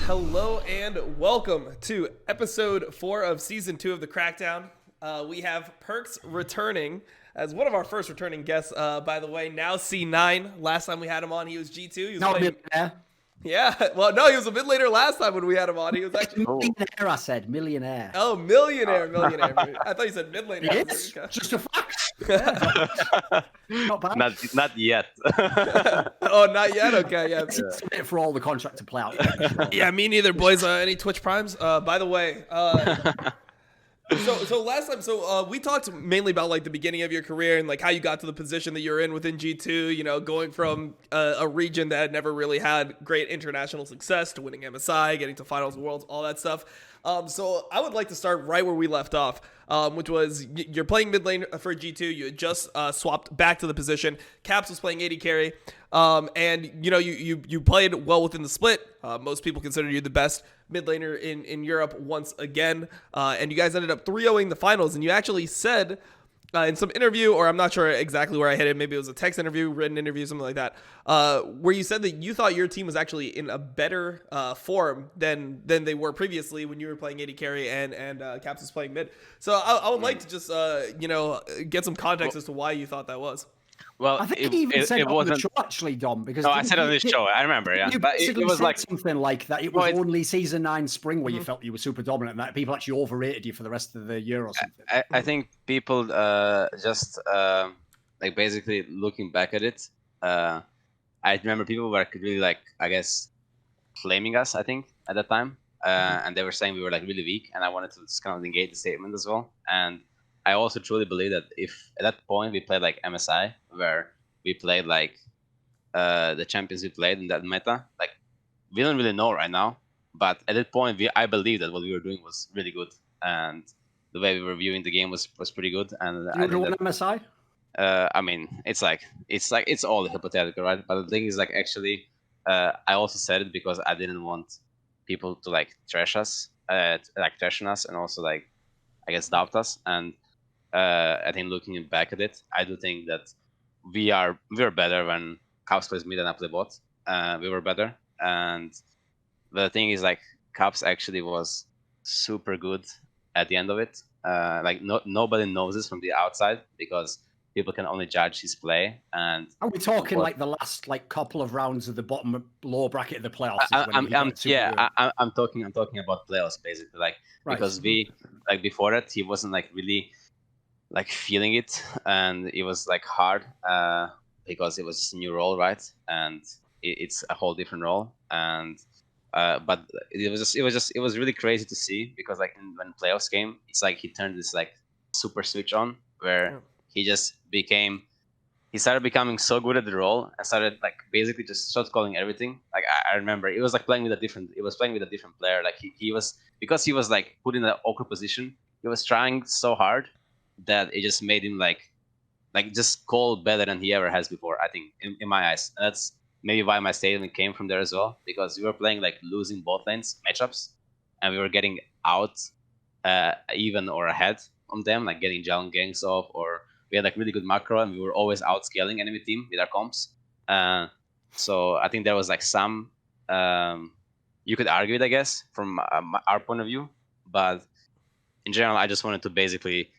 Hello and welcome to episode 4 of season 2 of the Crackdown. We have Perkz returning as one of our first returning guests, by the way. Now C9. Last time we had him on, he was G2. He was Not playing... millionaire. Yeah, well, no, he was a mid laner last time when we had him on. He was actually Millionaire, I said. Millionaire. oh, millionaire. I thought you said mid laner. Yes, just a fact. Not bad. Not yet. Oh, not yet. Okay, yeah. It's a bit for all the contract to play out. Yeah, me neither, boys. Any Twitch primes? By the way, so last time, we talked mainly about like the beginning of your career and like how you got to the position that you're in within G2. You know, going from a region that had never really had great international success to winning MSI, getting to finals of worlds, all that stuff. So I would like to start right where we left off, which was you're playing mid lane for G2. You had just swapped back to the position. Caps was playing AD carry, and you know you played well within the split. Most people consider you the best mid laner in Europe once again, and you guys ended up 3-0ing the finals. And you actually said in some interview, or I'm not sure exactly where I hit it, maybe it was a text interview, written interview, something like that, where you said that you thought your team was actually in a better form than they were previously when you were playing AD carry and Caps was playing mid. So I would like to just get some context as to why you thought that was. Well, I think he even said it on the show, actually, Dom. Because I said it on this show. I remember, yeah. You But it was like something like that. It was only season 9 spring where you felt you were super dominant, and that people actually overrated you for the rest of the year or something. I think people just like basically looking back at it. I remember people were really like, I guess, claiming us. I think at that time, and they were saying we were like really weak, and I wanted to just kind of negate the statement as well. And I also truly believe that if at that point we played like MSI, where we played like the champions we played in that meta, like we don't really know right now. But at that point, I believe that what we were doing was really good, and the way we were viewing the game was pretty good. And you know MSI? I mean, it's all hypothetical, right? But the thing is, like, actually, I also said it because I didn't want people to like trash us, trash on us, and also like, I guess, doubt us. And I think looking back at it, I do think that we were better when Caps plays mid and I play bot. We were better, and the thing is, like, Caps actually was super good at the end of it. Like nobody knows this from the outside because people can only judge his play. And are we talking like the last like couple of rounds of the bottom lower bracket of the playoffs? I'm talking about playoffs basically, like because we like before that he wasn't like really like feeling it, and it was like hard because it was a new role, right? And it's a whole different role. And but it was really crazy to see because like when playoffs came, it's like he turned this like super switch on where he started becoming so good at the role and started like basically just shot calling everything. Like I remember it was like playing with a different player. Like he was, because he was like put in an awkward position, he was trying so hard that it just made him like just call better than he ever has before, I think, in my eyes. And that's maybe why my statement came from there as well, because we were playing like losing both lanes matchups and we were getting out even or ahead on them, like getting Jalen ganks off, or we had like really good macro and we were always outscaling enemy team with our comps. So I think there was like some, you could argue it, I guess, from our point of view. But in general, I just wanted to basically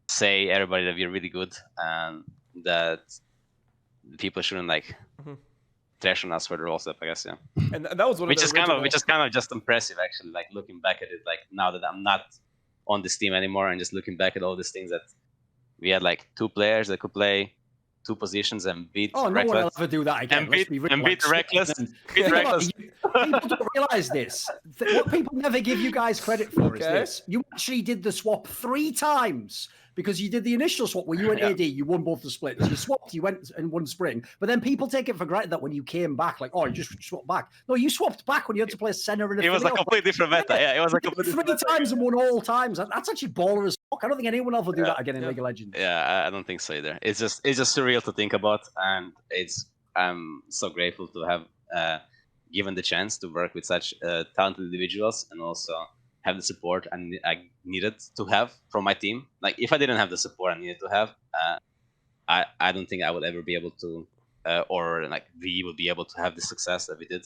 say everybody that we're really good and that people shouldn't like trash on us for the role step, I guess, yeah. And that was which is kind of just impressive, actually, like looking back at it, like now that I'm not on this team anymore and just looking back at all these things that we had like 2 players that could play 2 positions and beat no Reckless. one will ever do that again. And beat Reckless. People don't realize this. What people never give you guys credit for is this. You actually did the swap 3 times. Because you did the initial swap where you went AD, you won both the splits. You swapped, you went and won spring. But then people take it for granted that when you came back, like, oh, you just swapped back. No, you swapped back when you had to play center in a It was a completely different meta. Yeah, it was like 3 times and won all times. That's actually baller as fuck. I don't think anyone else will do that again in League of Legends. Yeah, I don't think so either. It's just surreal to think about, and I'm so grateful to have given the chance to work with such talented individuals and also have the support I needed to have from my team. Like if I didn't have the support I needed to have, I don't think I would ever be able to, or like we would be able to have the success that we did.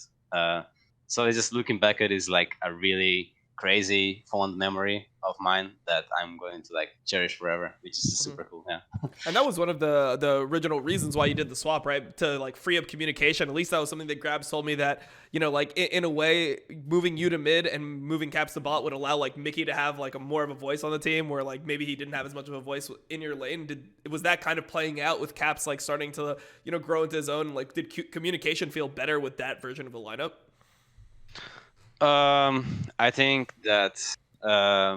So it's just looking back at it is like a really crazy fond memory of mine that I'm going to like cherish forever, which is super cool. Yeah. And that was one of the original reasons why you did the swap, right? To like free up communication. At least that was something that Grabs told me, that, you know, like in a way, moving you to mid and moving Caps to bot would allow like Mickey to have like a more of a voice on the team, where like maybe he didn't have as much of a voice in your lane. Was that kind of playing out with Caps like starting to, you know, grow into his own? Like, did communication feel better with that version of the lineup? I think that I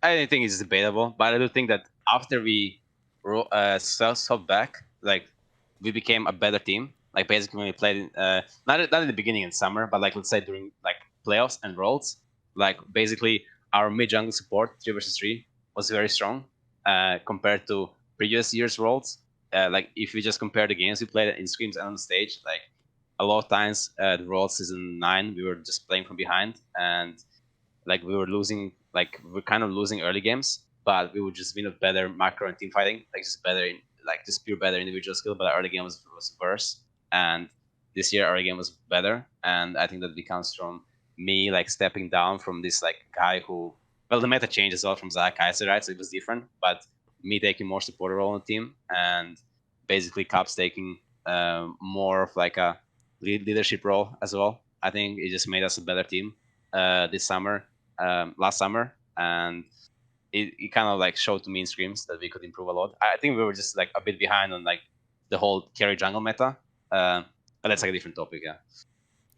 think it's debatable, but I do think that after we swapped back, like we became a better team. Like basically when we played, not in the beginning in summer, but like let's say during like playoffs and Worlds, like basically our mid jungle support 3 versus 3 was very strong compared to previous years' Worlds. Like if we just compare the games we played in scrims and on stage, like a lot of times the World Season 9 we were just playing from behind, and like we were losing, like we're kind of losing early games, but we would just win with better macro and team fighting, like just better in like just pure better individual skill. But our early game was worse, and this year our game was better, and I think that comes from me like stepping down from this like guy who, well, the meta changed as well from Zach kha'zix, right? So it was different, but me taking more supporter role on the team, and basically Caps taking more of like a leadership role as well. I think it just made us a better team this summer, last summer, and it kind of like showed to me in scrims that we could improve a lot. I think we were just like a bit behind on like the whole carry jungle meta, but that's like a different topic. Yeah.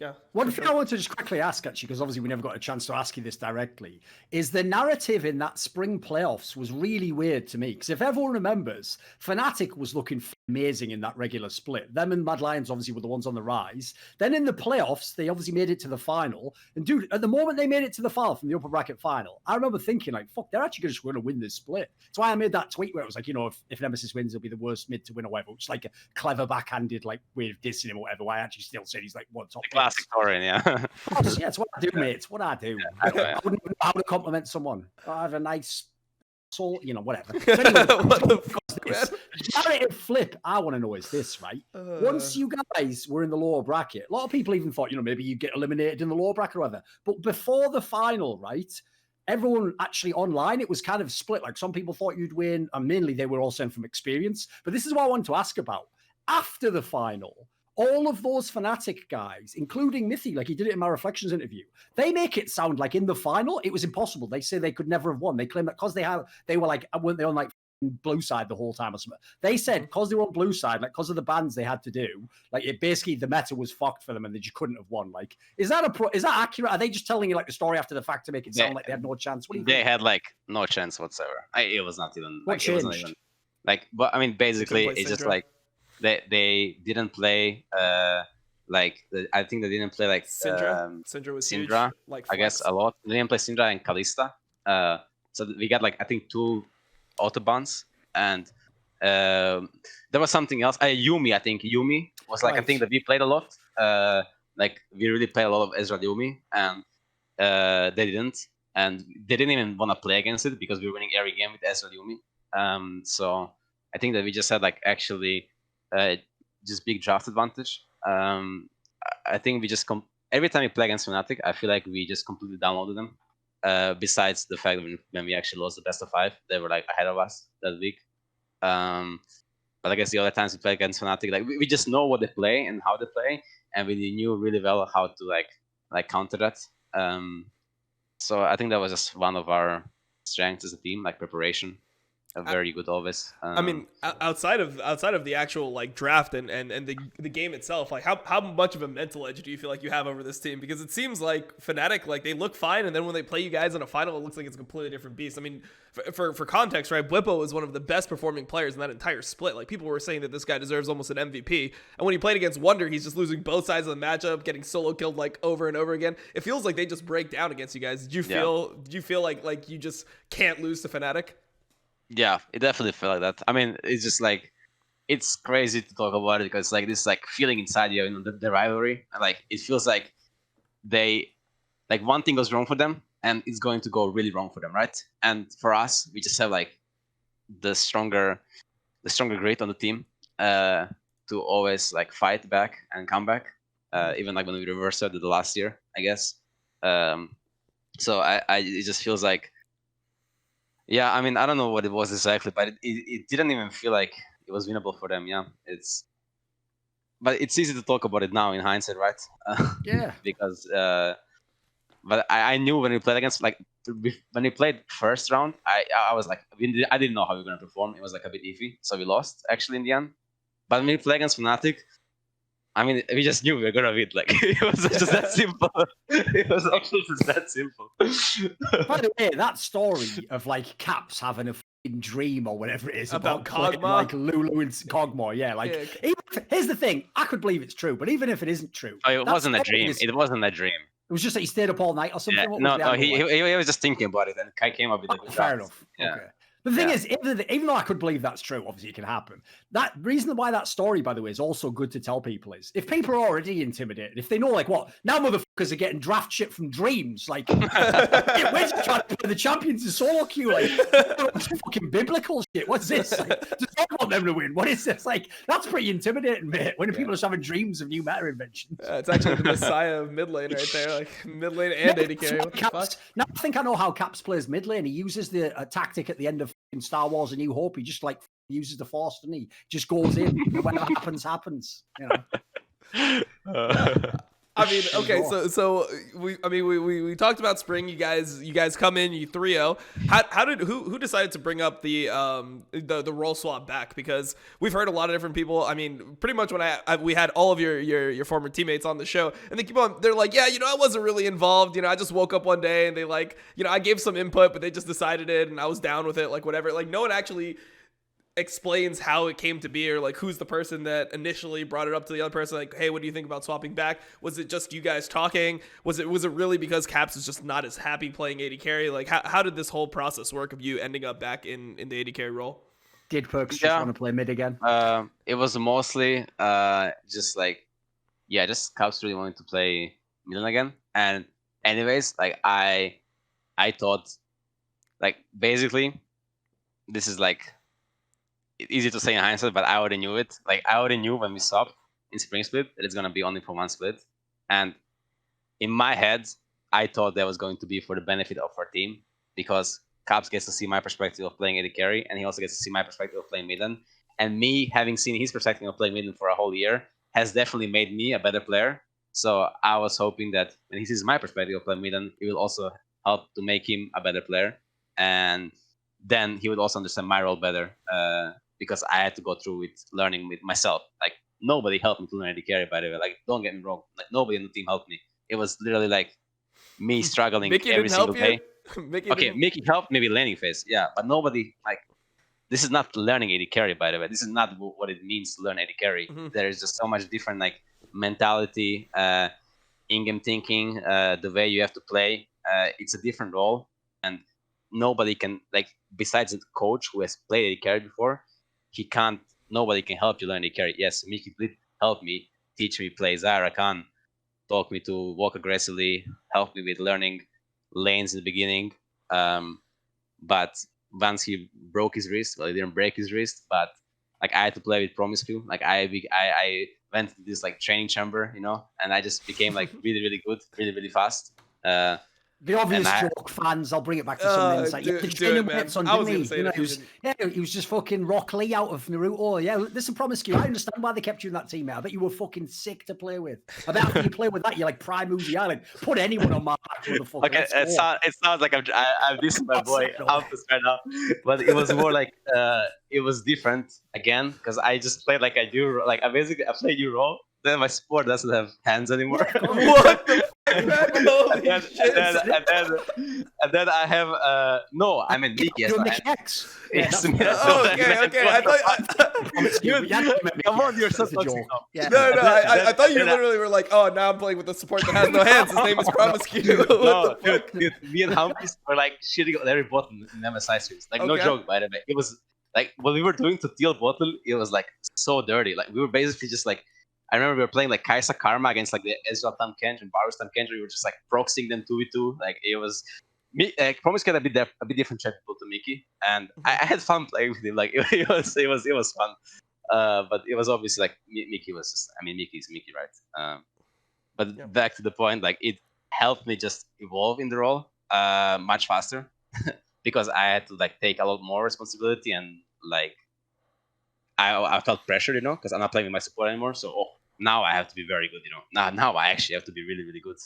Yeah. One thing I want to just quickly ask, actually, because obviously we never got a chance to ask you this directly, is the narrative in that spring playoffs was really weird to me. Because if everyone remembers, Fnatic was looking amazing in that regular split. Them and Mad Lions obviously were the ones on the rise. Then in the playoffs, they obviously made it to the final. And dude, at the moment they made it to the final from the upper bracket final, I remember thinking like, fuck, they're actually just going to win this split. That's why I made that tweet where it was like, you know, if Nemesis wins, it'll be the worst mid to win or whatever. Which is like a clever backhanded like way of dissing him or whatever. Why I actually still said he's like one top. Classic Torin, yeah. Yeah, it's what I do, mate. It's what I do. I wouldn't know how to compliment someone. I have a nice soul, you know, whatever. So anyway, What the fuck, man? narrative flip I want to know is this, right? Once you guys were in the lower bracket, a lot of people even thought, you know, maybe you get eliminated in the lower bracket or whatever. But before the final, right? Everyone actually online, it was kind of split. Like some people thought you'd win, and mainly they were all saying from experience. But this is what I wanted to ask about. After the final, all of those Fnatic guys, including Mithy, like he did it in my Reflections interview, they make it sound like in the final, it was impossible. They say they could never have won. They claim that because they were like, weren't they on like blue side the whole time or something? They said because they were on blue side, like because of the bans they had to do, like it basically the meta was fucked for them and they just couldn't have won. Like, is that accurate? Are they just telling you like the story after the fact to make it sound like they had no chance? What do you think? They had like no chance whatsoever. It was not even. What like, changed? It wasn't even, like, but I mean, basically, it's just like they didn't play. I think they didn't play like Syndra. Syndra was huge. Like I guess a lot. They didn't play Syndra and Kalista. So we got like I think 2 autobans, and there was something else. Yumi, I think Yumi was like a thing that we played a lot. Like we really played a lot of Ezreal Yumi, and they didn't, and they didn't even want to play against it because we were winning every game with Ezreal Yumi. So I think that we just had like actually just big draft advantage. I think we just every time we play against Fnatic, I feel like we just completely downloaded them. Besides the fact that when we actually lost the best of 5, they were like ahead of us that week. But I guess the other times we play against Fnatic, like we just know what they play and how they play, and we knew really well how to like counter that. So I think that was just one of our strengths as a team, like preparation. Very good always. I mean, outside of the actual like draft and the game itself, like how much of a mental edge do you feel like you have over this team? Because it seems like Fnatic, like they look fine, and then when they play you guys in a final, it looks like it's a completely different beast. I mean, for context, right? Bwipo is one of the best performing players in that entire split. Like people were saying that this guy deserves almost an MVP, and when he played against Wunder, he's just losing both sides of the matchup, getting solo killed like over and over again. It feels like they just break down against you guys. Did you feel like you just can't lose to Fnatic? Yeah, it definitely felt like that. I mean, it's just like it's crazy to talk about it because like this like feeling inside you, know, the rivalry, and like it feels like they like one thing goes wrong for them and it's going to go really wrong for them, right? And for us, we just have like the stronger grit on the team to always like fight back and come back. even like when we reversed it the last year, I guess. So it just feels like, yeah, I mean, I don't know what it was exactly, but it didn't even feel like it was winnable for them. Yeah, but it's easy to talk about it now in hindsight, right? Yeah. Because, but I knew when we played against, like, when we played first round, I was like, I didn't know how we were gonna perform. It was like a bit iffy, so we lost actually in the end. But when we played against Fnatic, I mean, we just knew we were gonna win. Like, it was just that simple. It was actually just that simple. By the way, that story of like Caps having a fucking dream or whatever it is About playing, Kog'Maw? like Lulu and Kog'Maw, yeah. Like, here's the thing: I could believe it's true, but even if it isn't true, it wasn't a dream. It wasn't a dream. It was just that he stayed up all night or something. Yeah, no, he was just thinking about it, and Kai came up with a good fair enough. Yeah. Okay. But the thing is, even though I could believe that's true, obviously it can happen. That reason why that story, by the way, is also good to tell people is if people are already intimidated, if they know, like, what, now motherfuckers are getting draft shit from dreams, like, we're just trying to play the champions in solo queue, like, fucking biblical shit. What's this? Like, just don't want them to win. What is this? Like, that's pretty intimidating, mate, when people are just having dreams of new meta inventions. It's actually the messiah of mid lane right there, like mid lane and AD carry. What the fuck? Now I think I know how Caps plays mid lane. He uses the tactic at the end of Star Wars: A New Hope. He just like uses the Force, and he just goes in. Whatever happens. You know. I mean, okay, so we talked about spring. You guys come in, you 3-0. Who decided to bring up the role swap back? Because we've heard a lot of different people. I mean, pretty much when we had all of your former teammates on the show, and they're like, yeah, I wasn't really involved. I just woke up one day and they like, I gave some input, but they just decided it, and I was down with it, like whatever. Like no one actually explains how it came to be, or like who's the person that initially brought it up to the other person, like, hey, what do you think about swapping back? Was it just you guys talking? Was it really because Caps is just not as happy playing AD carry? Like how did this whole process work of you ending up back in the AD carry role? Did Perkz just want to play mid again? It was mostly just like, just Caps really wanted to play Midlaner again. And anyways, like I thought, like, basically this is like easy to say in hindsight, but I already knew it. Like, I already knew when we swapped in Spring Split that it's going to be only for one split. And in my head, I thought that was going to be for the benefit of our team, because Caps gets to see my perspective of playing AD carry, and he also gets to see my perspective of playing midlane. And me having seen his perspective of playing midlane for a whole year has definitely made me a better player. So I was hoping that when he sees my perspective of playing midlane, it will also help to make him a better player. And then he would also understand my role better. Because I had to go through with learning with myself. Like, nobody helped me to learn AD carry, by the way. Like, don't get me wrong. Like, nobody in the team helped me. It was literally like me struggling every single day. Mickey helped maybe laning phase, but nobody, like, this is not learning AD carry, by the way. This is not what it means to learn AD carry. Mm-hmm. There is just so much different, like, mentality, in-game thinking, the way you have to play. It's a different role, and nobody can, like, besides the coach who has played AD carry before, nobody can help you learn AD carry. Yes, Mickey did help me, teach me play Zyra Khan, taught me to walk aggressively, helped me with learning lanes in the beginning. But once he broke his wrist, well, he didn't break his wrist, but like I had to play with Promiscu. Like I went to this like training chamber, and I just became like really, really good, really, really fast. The obvious joke, fans. I'll bring it back to something. Like, he was just fucking Rock Lee out of Naruto. Yeah, listen, Promiscu, I understand why they kept you in that team, mate. I bet you were fucking sick to play with. I bet after you play with that, you're like Prime Uzi Island. Put anyone on my back, motherfucker. Okay, it sounds like I'm dissing my boy Alphas right now, but it was more like it was different again because I just played like I do. Like I play you role. Then my support doesn't have hands anymore. What the fuck? and then I have I mean Nick. Yes, okay. I thought come on, you're so toxic. I thought you literally were like, oh, now I'm playing with the support that has no hands. His name is Promiscu. No, dude, me and Humpies were like shitting on every bottom in MSI series. Like no joke, by the way. It was like what we were doing to Teal bottom. It was like so dirty. Like we were basically just like. I remember we were playing like Kai'Sa Karma against like the Ezreal Tam Kench and Varus Tam Kench. We were just like proxying them 2v2. Like it was me. Promiscu had a bit different chatable to Mickey, and I had fun playing with him. Like it was fun. But it was obviously like Mickey was just. I mean, Mickey is Mickey, right? But back to the point, like it helped me just evolve in the role much faster because I had to like take a lot more responsibility and like I felt pressure, because I'm not playing with my support anymore. So now I have to be very good, Now I actually have to be really, really good.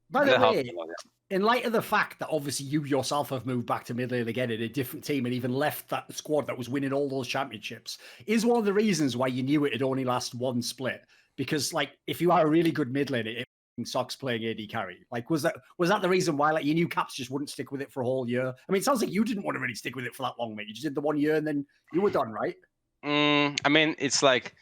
By the way, in light of the fact that obviously you yourself have moved back to mid lane again in a different team and even left that squad that was winning all those championships, is one of the reasons why you knew it'd only last one split. Because like if you are a really good mid lane, it sucks playing AD carry. Like was that the reason why like you knew Caps just wouldn't stick with it for a whole year? I mean, it sounds like you didn't want to really stick with it for that long, mate. You just did the 1 year and then you were done, right? I mean, it's like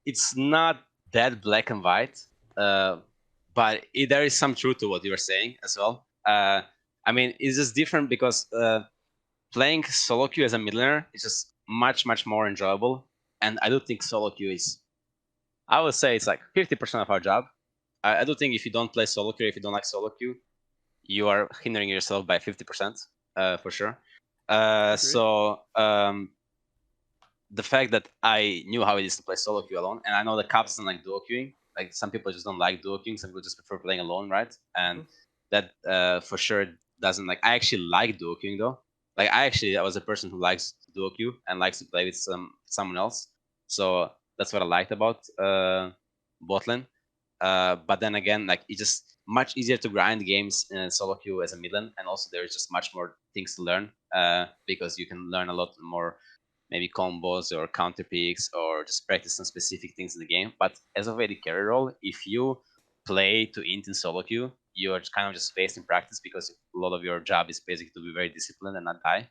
it's not that black and white, but there is some truth to what you were saying as well. I mean, it's just different because playing solo queue as a mid laner is just much, much more enjoyable. And I do think solo queue is, I would say it's like 50% of our job. I do think if you don't play solo queue, if you don't like solo queue, you are hindering yourself by 50%, for sure. So the fact that I knew how it is to play solo queue alone, and I know that Caps doesn't like duo queuing. Like some people just don't like duo queuing, some people just prefer playing alone, right? And that for sure doesn't like. I actually like duo queuing though. Like I was a person who likes duo queue and likes to play with someone else. So that's what I liked about bot lane. But then again, like it's just much easier to grind games in solo queue as a mid lane, and also there's just much more things to learn because you can learn a lot more. Maybe combos or counter picks or just practice some specific things in the game. But as of AD carry role, if you play to int in solo queue, you're kind of just faced in practice because a lot of your job is basically to be very disciplined and not die.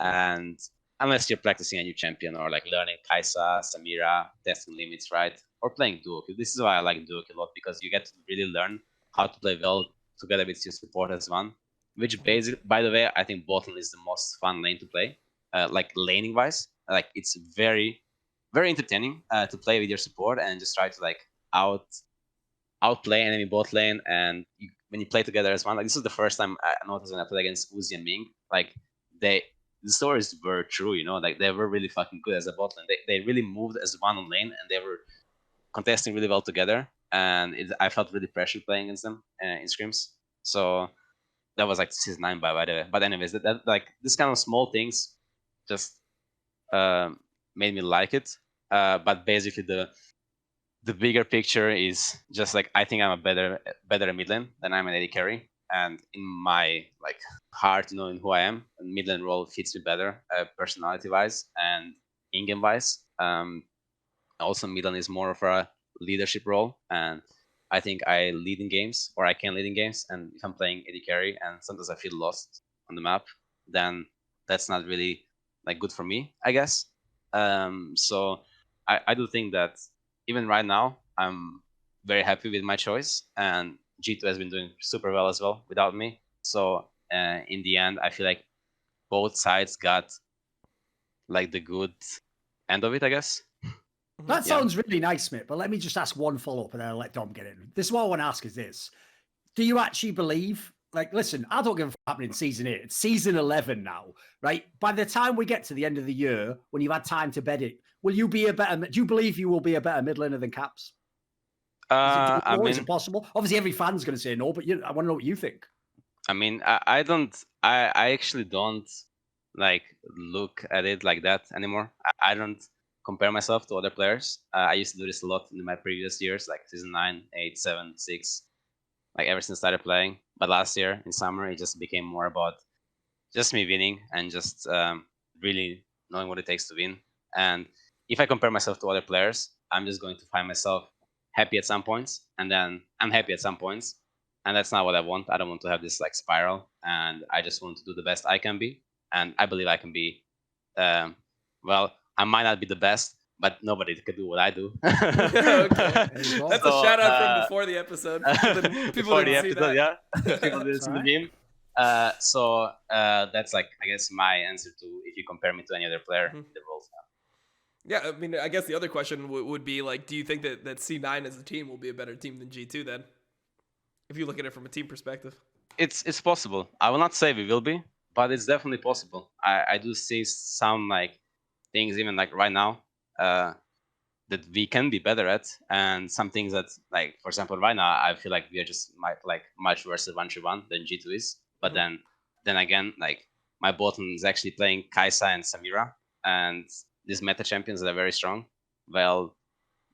And unless you're practicing a new champion or like learning Kai'Sa, Samira, testing limits, right? Or playing duo queue. This is why I like duo queue a lot because you get to really learn how to play well together with your support as one. Which basically, by the way, I think bot lane is the most fun lane to play, like laning wise. Like it's very, very entertaining to play with your support and just try to like outplay enemy bot lane. And when you play together as one, like this is the first time I noticed when I played against Uzi and Ming. Like the stories were true, like they were really fucking good as a bot lane. They really moved as one on lane and they were contesting really well together. And I felt really pressured playing against them in scrims. So that was like season 9 by the way. But anyways, that like this kind of small things just made me like it. But basically the bigger picture is just like I think I'm a better mid lane than I'm an AD carry. And in my like heart, in who I am, mid lane role fits me better, personality wise and in-game wise. Also mid lane is more of a leadership role, and I think I lead in games, or I can lead in games. And if I'm playing AD carry and sometimes I feel lost on the map, then that's not really like good for me, I guess. So I do think that even right now I'm very happy with my choice, and G2 has been doing super well as well without me. So in the end, I feel like both sides got like the good end of it, I guess. That sounds really nice, mate. But let me just ask one follow-up and then I'll let Dom get in. This is what I want to ask is this. Do you actually believe, like, listen, I don't give a fuck happening in season 8. It's season 11 now, right? By the time we get to the end of the year, when you've had time to bed it, will you be do you believe you will be a better mid laner than Caps? Is it possible? Obviously, every fan's going to say no, but I want to know what you think. I mean, I actually don't like look at it like that anymore. I don't compare myself to other players. I used to do this a lot in my previous years, like season 9, 8, 7, 6, like ever since I started playing. But last year in summer, it just became more about just me winning and just really knowing what it takes to win. And if I compare myself to other players, I'm just going to find myself happy at some points, and then I'm happy at some points. And that's not what I want. I don't want to have this like spiral, and I just want to do the best I can be. And I believe I can be, well, I might not be the best, but nobody could do what I do. Okay. That's a shout out from before the episode. People didn't see that. Yeah. People didn't see the meme. So that's like, I guess, my answer to if you compare me to any other player in the roles. Yeah, I mean, I guess the other question would be like, do you think that C9 as a team will be a better team than G2 then? If you look at it from a team perspective. It's possible. I will not say we will be, but it's definitely possible. I do see some like things even like right now. that we can be better at, and some things that, like, for example, right now I feel like we are just much worse at 1-3-1 than G2 is. But then again, like, my bot lane is actually playing Kai'Sa and Samira, and these meta champions that are very strong. Well,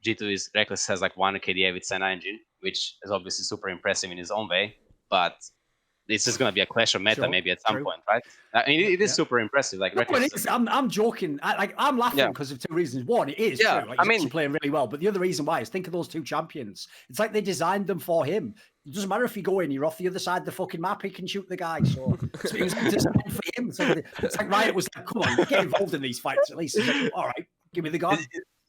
G2 is Reckless has like 1 KDA with Senna engine, which is obviously super impressive in his own way, but this is going to be a clash of meta maybe at some point, right? I mean, it is super impressive. Like, no, it is. I'm joking. I'm laughing because of two reasons. One, it is true. Like, he's playing really well. But the other reason why is think of those two champions. It's like they designed them for him. It doesn't matter if you go in, you're off the other side of the fucking map, he can shoot the guy. So it was designed for him. It's like Riot was like, come on, get involved in these fights at least. He's like, all right, give me the gun.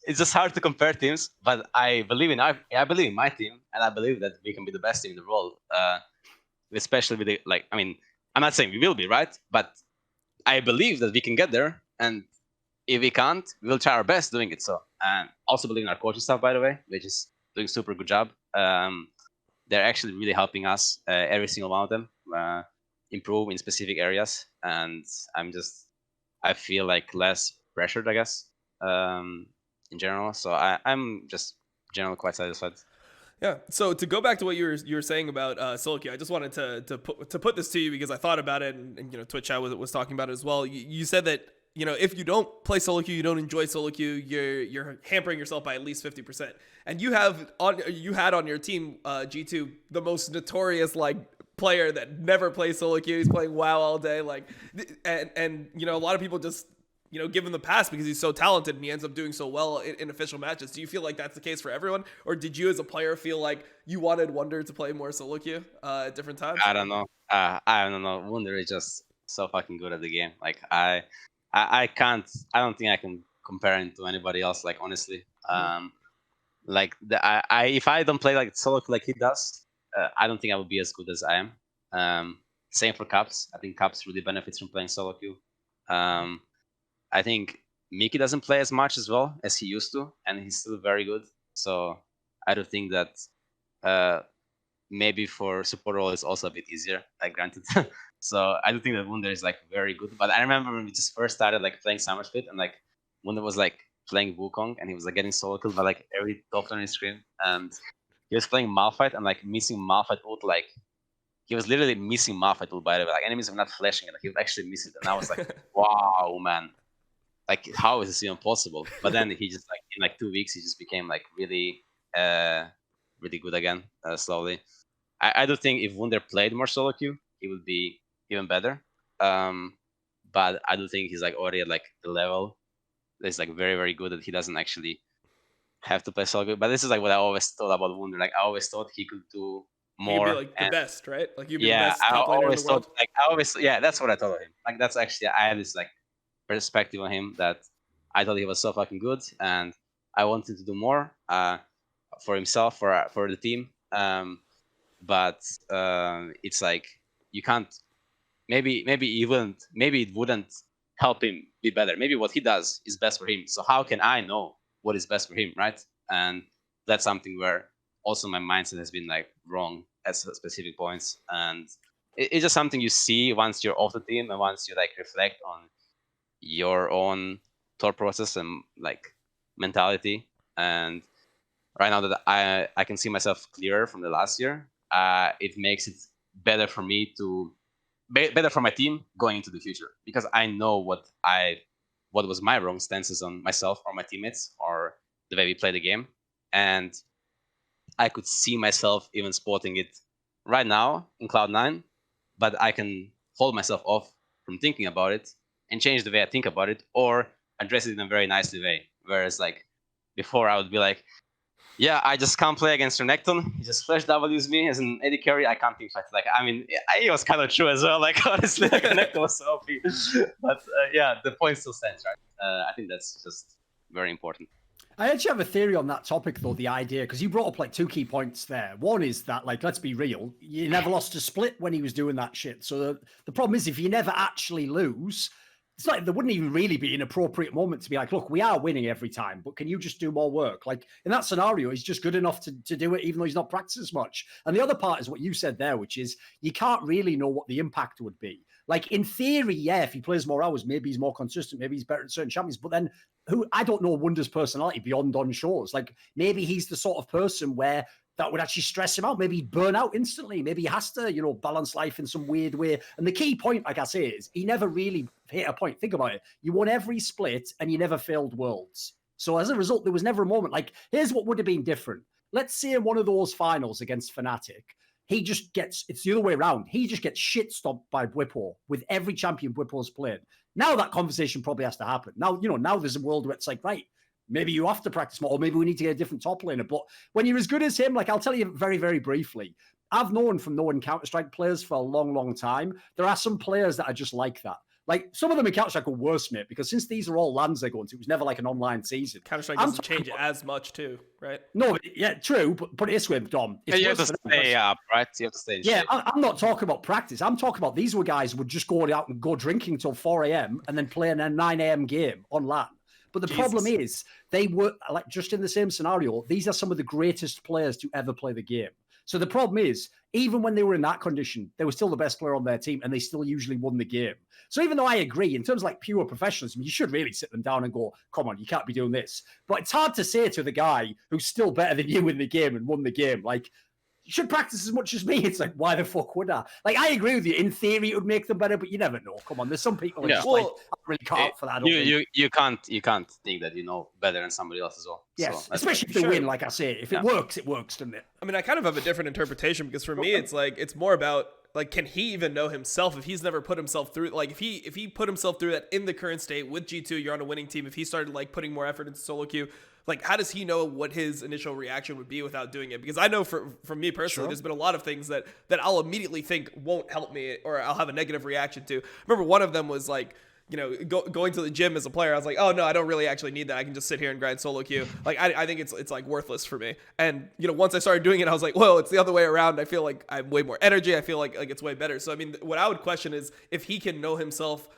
It's just hard to compare teams, but I believe in my team, and I believe that we can be the best team in the world. Especially with the, like, I mean, I'm not saying we will be, right? But I believe that we can get there, and if we can't, we'll try our best doing it. So, and also believe in our coaching staff, by the way, which is doing super good job. They're actually really helping us, every single one of them, improve in specific areas, and I feel like less pressured, I guess, in general. So I'm just generally quite satisfied. Yeah. So to go back to what you were saying about solo queue, I just wanted to put this to you because I thought about it, and you know, Twitch chat was talking about it as well. You said that, you know, if you don't play solo queue, you don't enjoy solo queue, you're hampering yourself by at least 50%. And you had on your team G2 the most notorious like player that never plays solo queue. He's playing WoW all day, like, and you know, a lot of people just, you know, give him the pass because he's so talented and he ends up doing so well in official matches. Do you feel like that's the case for everyone? Or did you as a player feel like you wanted Wunder to play more solo queue at different times? I don't know. I don't know. Wunder is just so fucking good at the game. Like, I don't think I can compare him to anybody else, like, honestly. Like, if I don't play like solo like he does, I don't think I would be as good as I am. Same for Caps. I think Caps really benefits from playing solo queue. I think Mickey doesn't play as much as well as he used to, and he's still very good. So I do think that maybe for support role it's also a bit easier, like, granted. So I do think that Wunder is like very good. But I remember when we just first started like playing Summer Split, and like Wunder was like playing Wukong, and he was like getting solo killed by like every top lane screen, and he was playing Malphite and like missing Malphite ult, like he was literally missing Malphite ult, by the way. Like, enemies were not flashing it, like he would actually miss it, and I was like, wow, man. Like, how is this even possible? But then he just, like, in like 2 weeks, he just became like really, really good again, slowly. I do think if Wunder played more solo queue, he would be even better. But I do think he's like already at like the level that's like very, very good that he doesn't actually have to play solo queue. But this is like what I always thought about Wunder. Like, I always thought he could do more. He'd be like the best, right? Like, you'd be the best top laner in the world. That's what I thought of him. Like, that's actually, I had this like perspective on him that I thought he was so fucking good, and I wanted to do more for himself, for the team. But it's like you can't. Maybe it wouldn't help him be better. Maybe what he does is best for him. So how can I know what is best for him, right? And that's something where also my mindset has been like wrong at specific points, and it's just something you see once you're off the team and once you like reflect on your own thought process and like mentality. And right now that I can see myself clearer from the last year, it makes it better for me to better for my team going into the future, because I know what was my wrong stances on myself or my teammates or the way we play the game, and I could see myself even spotting it right now in Cloud9, but I can hold myself off from thinking about it and change the way I think about it, or address it in a very nicely way. Whereas like before, I would be like, yeah, I just can't play against Renekton. He just flash W's me as an AD carry. I can't team fight. Like, I mean, it was kind of true as well. Like, honestly, like, Renekton was so OP. But yeah, the point still stands, right? I think that's just very important. I actually have a theory on that topic, though, the idea, because you brought up like 2 key points there. One is that, like, let's be real, you never lost a split when he was doing that shit. So the problem is, if you never actually lose, it's like there wouldn't even really be an appropriate moment to be like, look, we are winning every time, but can you just do more work? Like, in that scenario, he's just good enough to do it, even though he's not practicing as much. And the other part is what you said there, which is you can't really know what the impact would be. Like, in theory, yeah, if he plays more hours, maybe he's more consistent, maybe he's better at certain champions, but then who I don't know Wonder's personality beyond on shows. Like maybe he's the sort of person where that would actually stress him out. Maybe he'd burn out instantly. Maybe he has to, you know, balance life in some weird way. And the key point, like I say, is he never really hit a point. Think about it. You won every split and you never failed Worlds. So as a result, there was never a moment like, here's what would have been different. Let's say in one of those finals against Fnatic, he just gets, it's the other way around. He just gets shit stomped by Bwipo with every champion Bwipo's played. Now that conversation probably has to happen. Now, you know, now there's a world where it's like, right, maybe you have to practice more, or maybe we need to get a different top laner. But when you're as good as him, like I'll tell you very, very briefly, I've known from knowing Counter-Strike players for a long, long time, there are some players that are just like that. Like some of them in Counter-Strike are worse, mate, because since these are all lands they're going to, it was never like an online season. Counter-Strike doesn't change as much too, right? No, yeah, true, but put it this way, Dom. You have to stay up, right? You have to stay in shape. I'm not talking about practice. I'm talking about these were guys who would just go out and go drinking till 4 a.m. and then play in a 9 a.m. game on LAN. But the problem is they were like just in the same scenario. These are some of the greatest players to ever play the game. So the problem is, even when they were in that condition, they were still the best player on their team and they still usually won the game. So even though I agree, in terms of like pure professionalism, you should really sit them down and go, come on, you can't be doing this. But it's hard to say to the guy who's still better than you in the game and won the game, like, you should practice as much as me. It's like, why the fuck would I? Like, I agree with you. In theory, it would make them better, but you never know. Come on, there's some people who just like, I'm really caught up for that. You can't think that you know better than somebody else as well. Yes, so especially if they win, like I say. If it works, doesn't it? I mean, I kind of have a different interpretation because for me, it's like, it's more about, like, can he even know himself if he's never put himself through, like, if he put himself through that in the current state with G2, you're on a winning team, if he started, like, putting more effort into solo queue, like, how does he know what his initial reaction would be without doing it? Because I know for me personally, there's been a lot of things that I'll immediately think won't help me or I'll have a negative reaction to. I remember one of them was like, you know, going to the gym as a player. I was like, oh no, I don't really actually need that. I can just sit here and grind solo queue. Like, I think it's like worthless for me. And, you know, once I started doing it, I was like, well, it's the other way around. I feel like I have way more energy. I feel like it's way better. So, I mean, what I would question is if he can know himself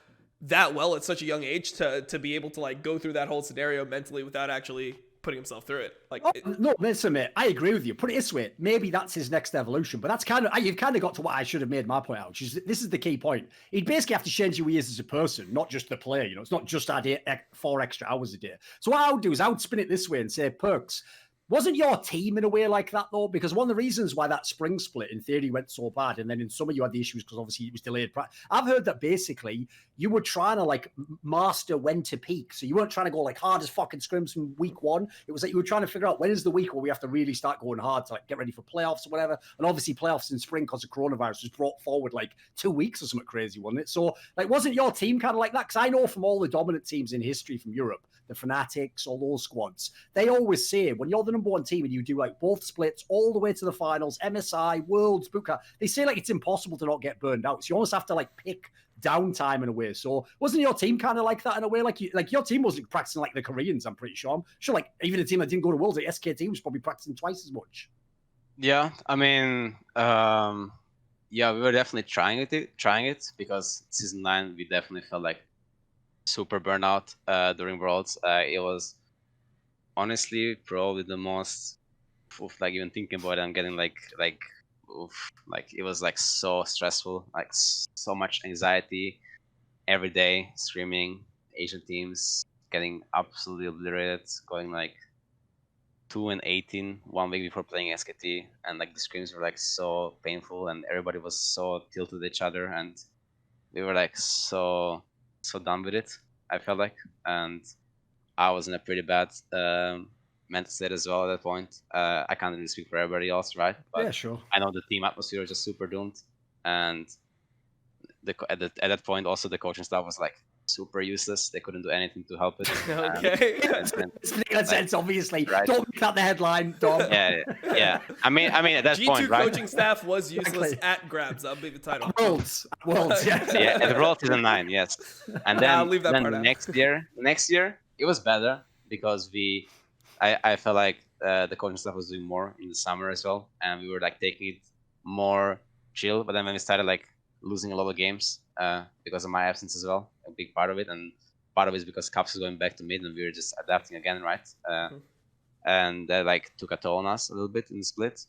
that well at such a young age to be able to like go through that whole scenario mentally without actually putting himself through it. Like, no, listen, mate, I agree with you. Put it this way, maybe that's his next evolution, but that's kind of, you've kind of got to what I should have made my point out, which is, this is the key point. He'd basically have to change who he is as a person, not just the player, you know, it's not just add 4 extra hours a day. So what I would do is I would spin it this way and say, Perkz, wasn't your team in a way like that, though? Because one of the reasons why that spring split, in theory, went so bad, and then in summer you had the issues because obviously it was delayed. I've heard that basically you were trying to, like, master when to peak. So you weren't trying to go, like, hard as fucking scrims from week 1. It was like you were trying to figure out when is the week where we have to really start going hard to, like, get ready for playoffs or whatever. And obviously playoffs in spring because of coronavirus was brought forward, like, 2 weeks or something crazy, wasn't it? So, like, wasn't your team kind of like that? Because I know from all the dominant teams in history from Europe, the Fnatics, all those squads, they always say when you're the number 1 team and you do like both splits all the way to the finals, MSI, Worlds, Booker, they say like it's impossible to not get burned out. So you almost have to like pick downtime in a way. So wasn't your team kind of like that in a way? Like your team wasn't practicing like the Koreans, I'm pretty sure. I'm sure like even a team that didn't go to Worlds, like SKT was probably practicing twice as much. Yeah, I mean, yeah, we were definitely trying it because season 9 we definitely felt like super burnout during Worlds. It was honestly probably the most, like even thinking about it, I'm getting like it was like so stressful, like so much anxiety every day, streaming Asian teams, getting absolutely obliterated, going like 2-18 1 week before playing SKT, and like the scrims were like so painful and everybody was so tilted at each other and we were like so done with it, I felt like. And I was in a pretty bad mental state as well at that point. I can't really speak for everybody else, right? But yeah, sure. I know the team atmosphere was just super doomed, and at that point also the coaching staff was like super useless. They couldn't do anything to help it. Okay. It's making sense, obviously. Right. Don't make that the headline, Dom. Yeah. I mean at that G2 point, right? coaching staff was useless at grabs. That'll be the title. Worlds, yeah. Yeah, at the World Season 9, yes. And then, I'll leave that part out. next year it was better because I felt like the coaching staff was doing more in the summer as well, and we were like taking it more chill. But then when we started like losing a lot of games because of my absence as well, a big part of it, and part of it is because Caps is going back to mid, and we were just adapting again, right? And that like took a toll on us a little bit in the split.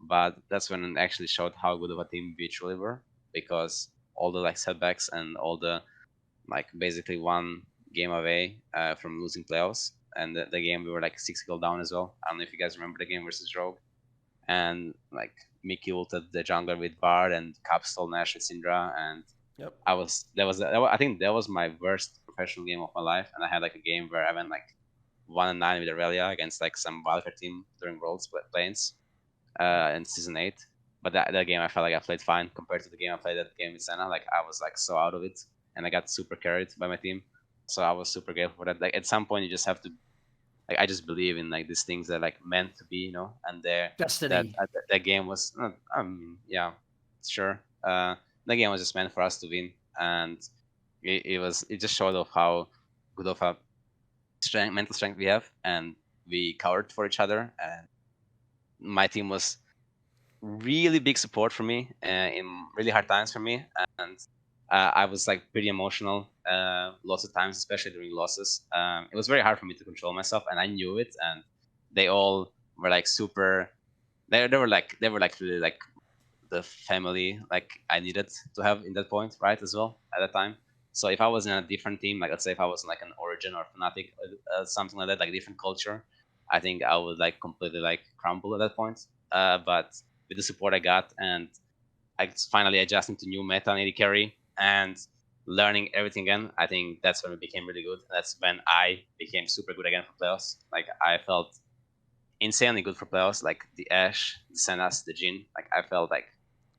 But that's when it actually showed how good of a team we truly were, because all the like setbacks and all the like basically one game away from losing playoffs, and the game we were like 6 kill down as well. I don't know if you guys remember the game versus Rogue, and like Mickey ulted the jungler with Bard and Cap stole Nash with Syndra, and I think that was my worst professional game of my life, and I had like a game where I went like 1-9 with Aurelia against like some wildcard team during Worlds Plains in Season 8. But that game I felt like I played fine compared to the game I played that game with Senna. Like I was like so out of it, and I got super carried by my team. So I was super grateful for that. Like at some point you just have to, like I just believe in like these things that are like meant to be, you know. And Destiny. That game was, yeah, sure. The game was just meant for us to win, and it just showed off how good of a mental strength we have, and we covered for each other. And my team was really big support for me in really hard times for me, and I was like pretty emotional lots of times, especially during losses. It was very hard for me to control myself, and I knew it. And they all were like super. They were like really like the family like I needed to have in that point, right? As well at that time. So if I was in a different team, like let's say if I was in like an Origin or Fnatic, something like that, like a different culture, I think I would like completely like crumble at that point. But with the support I got, and I finally adjusting to new meta and AD carry and learning everything again, I think that's when it became really good. That's when I became super good again for playoffs. Like I felt insanely good for playoffs. Like the Ashe, the Sennas, the Jhin. Like I felt like,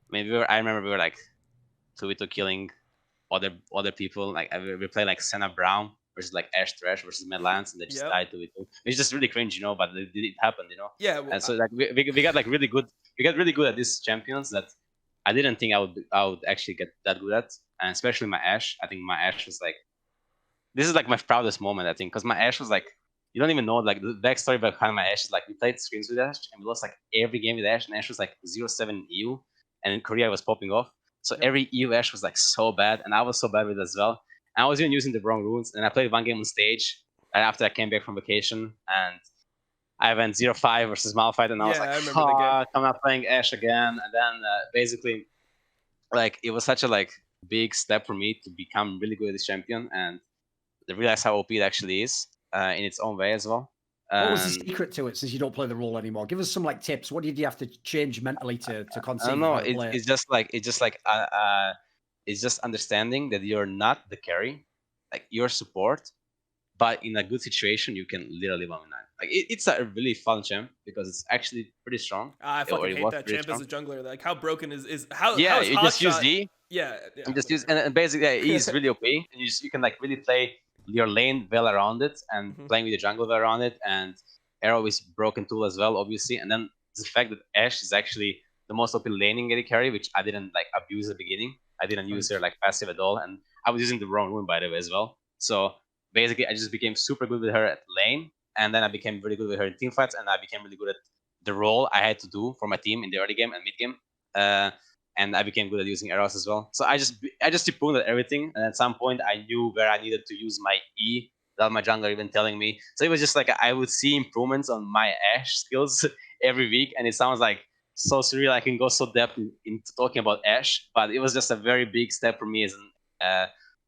I mean, I remember we were like 2v2 killing other people. Like we played like Senna Brown versus like Ashe Thresh versus Midlaner, and they just died 2v2. It's just really cringe, you know. But it happened, you know. Yeah. Well, and so like we got like really good. We got really good at these champions that I didn't think I would actually get that good at, and especially my Ashe. I think my Ashe was like, this is like my proudest moment, I think, because my Ashe was like, you don't even know like the backstory behind my Ashe is like we played screens with Ashe and we lost like every game with Ashe, and Ashe was like 0-7 EU, and in Korea was popping off. So every EU Ashe was like so bad, and I was so bad with it as well. And I was even using the wrong runes, and I played one game on stage right after I came back from vacation, and I went 0-5 versus Malphite, and I was like, fuck, I'm not playing Ashe again. And then basically, like, it was such a like big step for me to become really good at this champion, and to realize how OP it actually is in its own way as well. What was the secret to it, since you don't play the role anymore? Give us some like tips. What did you have to change mentally to conceive? I don't know. It's just understanding that you're not the carry, like you're support, but in a good situation you can literally 1v9. Like it's a really fun champ because it's actually pretty strong. I fucking hate that champ strong. As a jungler. Like how broken is how? Yeah, how you just use D. Yeah. You just use and basically E is really OP, and you can like really play your lane well around it, and playing with the jungle well around it, and Arrow is broken tool as well, obviously. And then the fact that Ashe is actually the most OP laning AD carry, which I didn't like abuse at the beginning. I didn't use her like passive at all, and I was using the wrong rune by the way as well. So basically, I just became super good with her at lane, and then I became really good with her in team fights, and I became really good at the role I had to do for my team in the early game and mid game. And I became good at using arrows as well. So I just depuned at everything, and at some point I knew where I needed to use my E without my jungler even telling me. So it was just like I would see improvements on my Ashe skills every week, and it sounds like so surreal. I can go so depth into talking about Ashe, but it was just a very big step for me as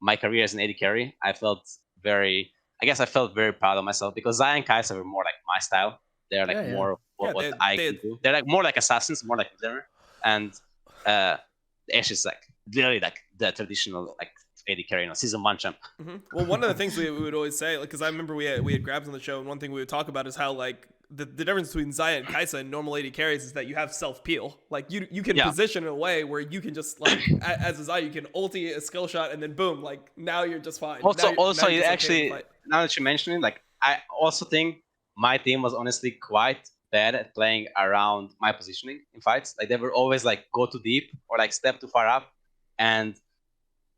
my career as an AD carry. I felt very proud of myself because Xayah and Kai'Sa were more like my style. They're like more what I can do. They're like more like assassins, more like Midlaner. And Ashe is like literally like the traditional like AD carry, you know, season 1 champ. Well, one of the things we would always say, like, because I remember we had Grabs on the show, and one thing we would talk about is how like the difference between Xayah and Kai'Sa and normal AD carries is that you have self peel. Like you can position in a way where you can just like as a Xayah you can ulti a skill shot and then boom, like now you're just fine. Also, it actually now that you mention it, like I also think my team was honestly quite bad at playing around my positioning in fights. Like they were always like go too deep or like step too far up, and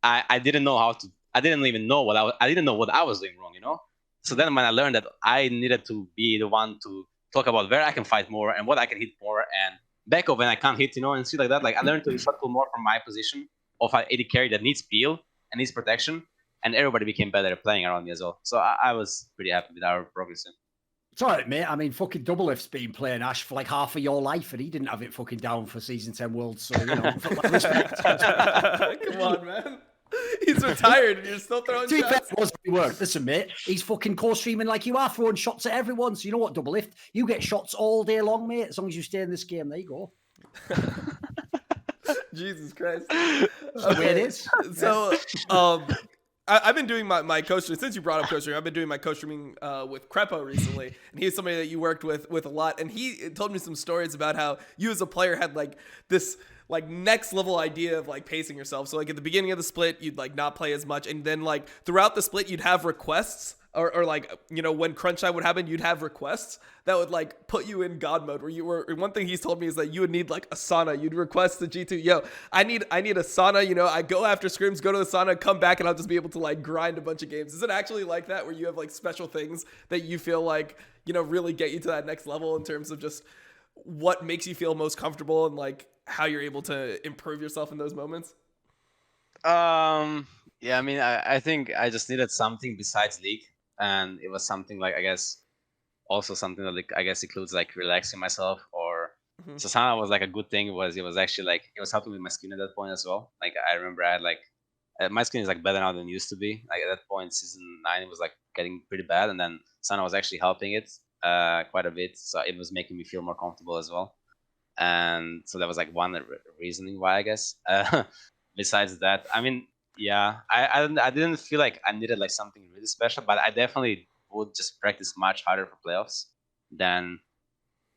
I didn't know how to. I didn't even know what I didn't know what I was doing wrong, you know. So then when I learned that I needed to be the one to talk about where I can fight more and what I can hit more and back up when I can't hit, you know, and shit like that. Like I learned to shot pull more from my position of an AD carry that needs peel and needs protection, and everybody became better at playing around me as well. So I was pretty happy with our progress. It's all right, mate. I mean, fucking Doublelift's been playing Ashe for like half of your life, and he didn't have it fucking down for Season 10 Worlds. So, you know, respect. Come on, man. He's retired and you're still throwing To be fair, shots. it was very work. Listen, mate, he's fucking co-streaming like you are, throwing shots at everyone. So you know what, Double Lift? You get shots all day long, mate, as long as you stay in this game. There you go. Jesus Christ. That's the way it is. So, I've been doing my co-streaming, since you brought up co-streaming, I've been doing my co-streaming with Krepo recently, and he's somebody that you worked with a lot, and he told me some stories about how you as a player had like this like next level idea of like pacing yourself. So like at the beginning of the split, you'd like not play as much, and then like throughout the split, you'd have requests. Or like, you know, when crunch time would happen, you'd have requests that would like put you in God mode, where you were, one thing he's told me is that you would need like a sauna. You'd request the G2, yo, I need a sauna, you know, I go after scrims, go to the sauna, come back, and I'll just be able to like grind a bunch of games. Is it actually like that, where you have like special things that you feel like, you know, really get you to that next level in terms of just what makes you feel most comfortable and like how you're able to improve yourself in those moments? Yeah, I mean, I think I just needed something besides League. And it was something like, I guess, also something that like, I guess includes like relaxing myself, or so Sana was like a good thing. It was actually like, it was helping with my skin at that point as well. Like I remember I had like, my skin is like better now than it used to be. Like at that point, season 9 was like getting pretty bad, and then Sana was actually helping it quite a bit. So it was making me feel more comfortable as well. And so that was like one reasoning why, I guess. Besides that, I mean, yeah, I didn't feel like I needed like something really special, but I definitely would just practice much harder for playoffs than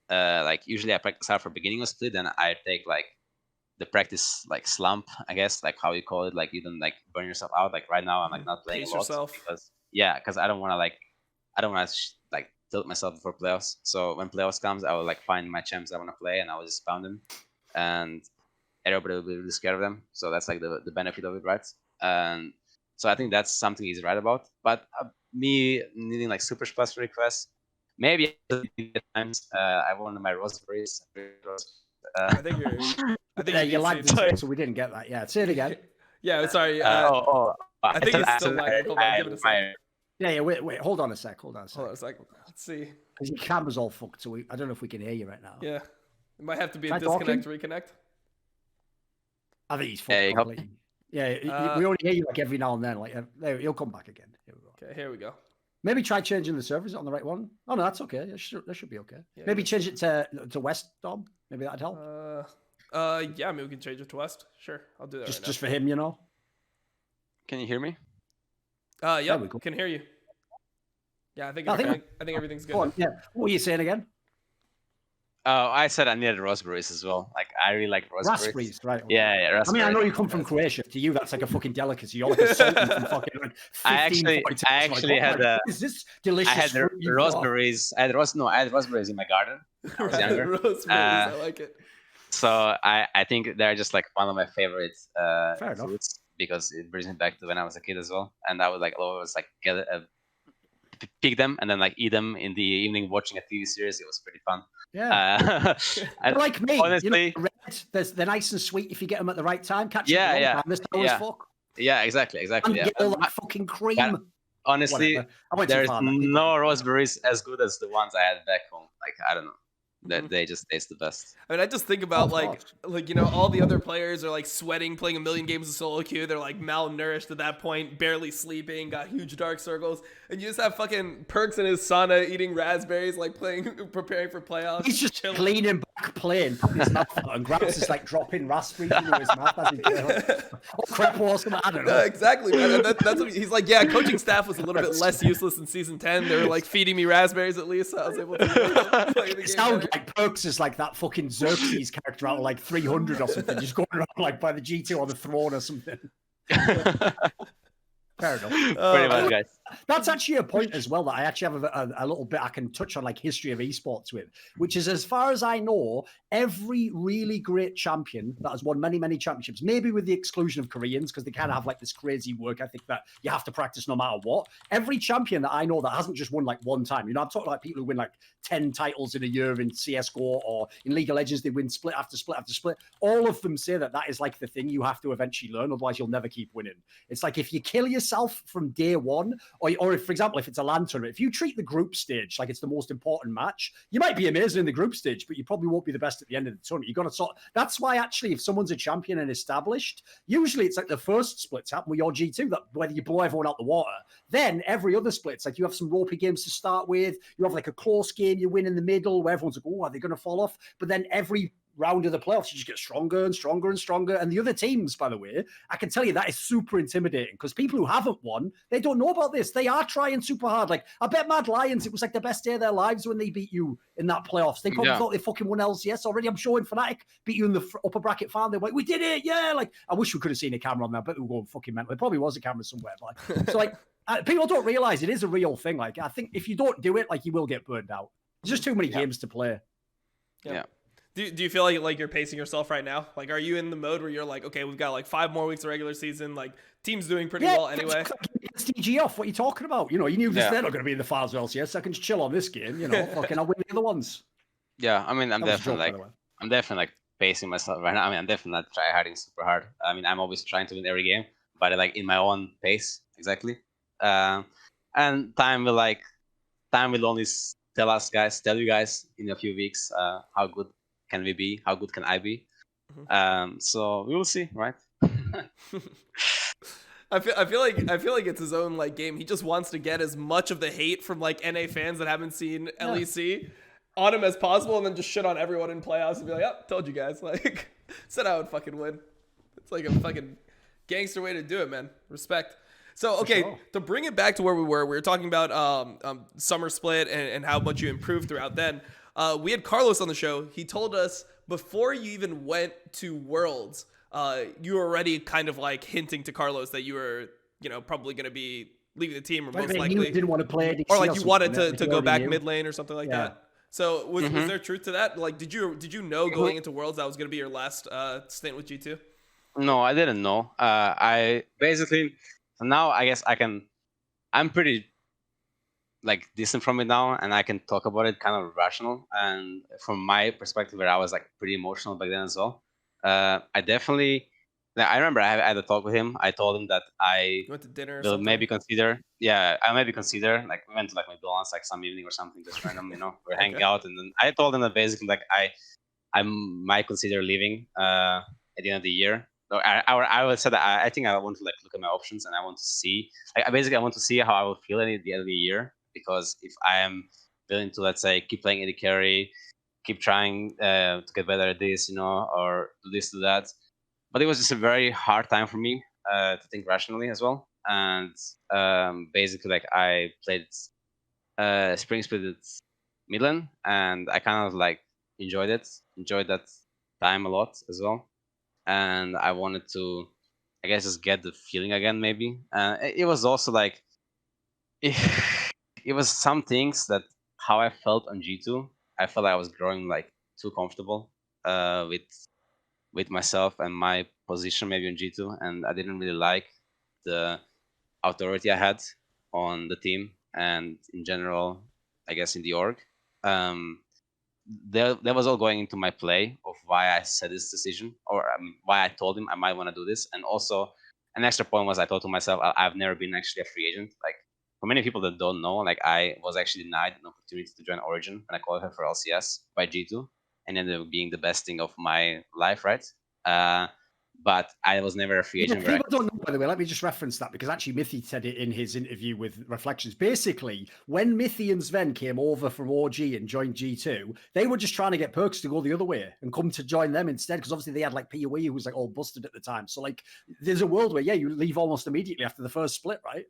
like usually I practice hard for beginning of split, then I take like the practice like slump, I guess, like how you call it, like you don't like burn yourself out. Like right now I'm like not playing Pace a lot yourself. because I don't want to like tilt myself before playoffs. So when playoffs comes, I will like find my champs I want to play and I will just spawn them, and everybody will be really scared of them. So that's like the benefit of it, right? And so I think that's something he's right about. But me needing like super special requests, maybe at times I wanted my raspberries. I think you lagged it, so we didn't get that. Yeah, say it again. Yeah, sorry. I think it's still lagging. Hold on, give it a second. Yeah, wait, hold on a sec. Hold on a second. Let's see. Because your camera's all fucked, so I don't know if we can hear you right now. Yeah. It might have to be a Try disconnect, talking. reconnect. I think he's fucked completely. Yeah, we only hear you like every now and then. Like, there, he'll come back again. Here we go. Okay, here we go. Maybe try changing the server. Is it on the right one? Oh no, that's okay. That should be okay. Yeah, maybe change it to West, Dom. Maybe that'd help. Yeah, maybe we can change it to West. Sure, I'll do that. Just for him, you know. Can you hear me? Yeah, we can hear you. Yeah, I think everything's good. Yeah, what were you saying again? Oh, I said I needed raspberries as well. Like I really like raspberries. Raspberries, right? Yeah, raspberries. I mean, I know you come from Croatia. To you, that's like a fucking delicacy. You're like a sultan from fucking like 15, I actually had is this delicious? I had raspberries. I had raspberries in my garden. I was younger. Raspberries, I like it. So I think they're just like one of my favorite Fair enough. fruits, because it brings me back to when I was a kid as well, and I would like always like pick them and then like eat them in the evening watching a TV series. It was pretty fun. Yeah, like me. Honestly, you know, they're nice and sweet if you get them at the right time. Catch them Yeah, at the yeah, wrong time. This always yeah. fuck. Yeah, exactly. And Yeah. get all that fucking cream. Honestly, Whatever. I went too there's far, no raspberries as good as the ones I had back home. Like I don't know. That they just taste the best. I mean, I just think about like you know, all the other players are like sweating, playing a million games of solo queue. They're like malnourished at that point, barely sleeping, got huge dark circles, and you just have fucking Perkz in his sauna eating raspberries, like preparing for playoffs. He's just chilling. leaning back, playing, putting his mouth out, and grabs this like dropping raspberries into his mouth as he plays. Or Krepo or something. I don't know. Exactly, man. That's what he's like. Yeah, coaching staff was a little bit less useless in season 10. They were like feeding me raspberries at least, so I was able to play the game. It sounds better. like Perkz is like that fucking Xerxes character out of like 300 or something, just going around like by the G2 on the throne or something. Fair enough. Pretty much, guys. That's actually a point as well that I actually have a little bit I can touch on, like history of esports with, which is, as far as I know, every really great champion that has won many, many championships, maybe with the exclusion of Koreans, because they kind of have like this crazy work ethic that you have to practice no matter what. Every champion that I know that hasn't just won like one time, you know, I'm talking like people who win like 10 titles in a year in CSGO or in League of Legends, they win split after split after split. All of them say that is like the thing you have to eventually learn, otherwise you'll never keep winning. It's like if you kill yourself from day one, or if, for example, if it's a LAN tournament, if you treat the group stage like it's the most important match, you might be amazing in the group stage, but you probably won't be the best at the end of the tournament. You got to that's why actually, if someone's a champion and established, usually it's like the first splits happen with your G2, that whether you blow everyone out the water, then every other split's like you have some ropey games to start with, you have like a close game you win in the middle where everyone's like, oh, are they going to fall off? But then every round of the playoffs, you just get stronger and stronger and stronger. And the other teams, by the way, I can tell you that is super intimidating because people who haven't won, they don't know about this. They are trying super hard. Like, I bet Mad Lions, it was like the best day of their lives when they beat you in that playoffs. They probably thought they fucking won LCS already. I'm sure in Fnatic beat you in the upper bracket final. They're like, we did it, yeah. Like, I wish we could have seen a camera on that, but they were going fucking mental. There probably was a camera somewhere. But so like, people don't realize it is a real thing. Like, I think if you don't do it, like, you will get burned out. There's just too many games to play. Yeah. Do you feel like you're pacing yourself right now? Like, are you in the mode where you're like, okay, we've got like 5 more weeks of regular season, like team's doing pretty well anyway? It's DG off. What are you talking about? You know, you knew they're not going to be in the finals of LCS. So I can just chill on this game. You know, fucking I'll win the other ones. Yeah, I mean, I'm definitely like pacing myself right now. I mean, I'm definitely not tryharding super hard. I mean, I'm always trying to win every game, but like in my own pace, exactly. And time will only tell you guys in a few weeks how good can we be, how good can I be. So we will see, right? I feel like it's his own like game. He just wants to get as much of the hate from like NA fans that haven't seen LEC on him as possible, and then just shit on everyone in playoffs and be like, "Oh, told you guys." Like, said I would fucking win. It's like a fucking gangster way to do it, man. Respect. So, okay, to bring it back to where we were talking about Summer Split and how much you improved throughout then. We had Carlos on the show. He told us before you even went to Worlds, you were already kind of like hinting to Carlos that you were, probably going to be leaving the team or most likely. You didn't want to play ADC or like you wanted to go back mid lane or something like that. So was there truth to that? Like, did you know going into Worlds that was going to be your last stint with G2? No, I didn't know. I basically... Now I guess I'm pretty like distant from it now, and I can talk about it kind of rational. And from my perspective, where I was like pretty emotional back then as well, I definitely. I remember I had a talk with him. I told him that I went to dinner. Will maybe consider. Yeah, I maybe consider like we went to like McDonald's like some evening or something, just random. We're hanging out, and then I told him that basically like I might consider leaving at the end of the year. So I would say that I think I want to like look at my options, and I want to see. I want to see how I will feel at the end of the year, because if I am willing to, let's say, keep playing AD carry, keep trying to get better at this, or do this, do that. But it was just a very hard time for me to think rationally as well. And basically, like I played Spring Split at Midland, and I kind of like enjoyed that time a lot as well. And I wanted to, I guess, just get the feeling again, maybe. It was also like, it was some things that how I felt on G2. I felt I was growing like too comfortable with myself and my position maybe on G2, and I didn't really like the authority I had on the team and in general, I guess, in the org. That was all going into my play of why I said this decision, or why I told him I might want to do this. And also, an extra point was I thought to myself, I've never been actually a free agent. Like, for many people that don't know, like I was actually denied an opportunity to join Origin when I qualified for LCS by G2, and ended up being the best thing of my life, right? But I was never a free agent. People don't know, by the way. Let me just reference that, because actually Mithy said it in his interview with Reflections. Basically, when Mithy and Sven came over from OG and joined G2, they were just trying to get Perkz to go the other way and come to join them instead, because obviously they had like PoE who was like all busted at the time. So like, there's a world where you leave almost immediately after the first split, right?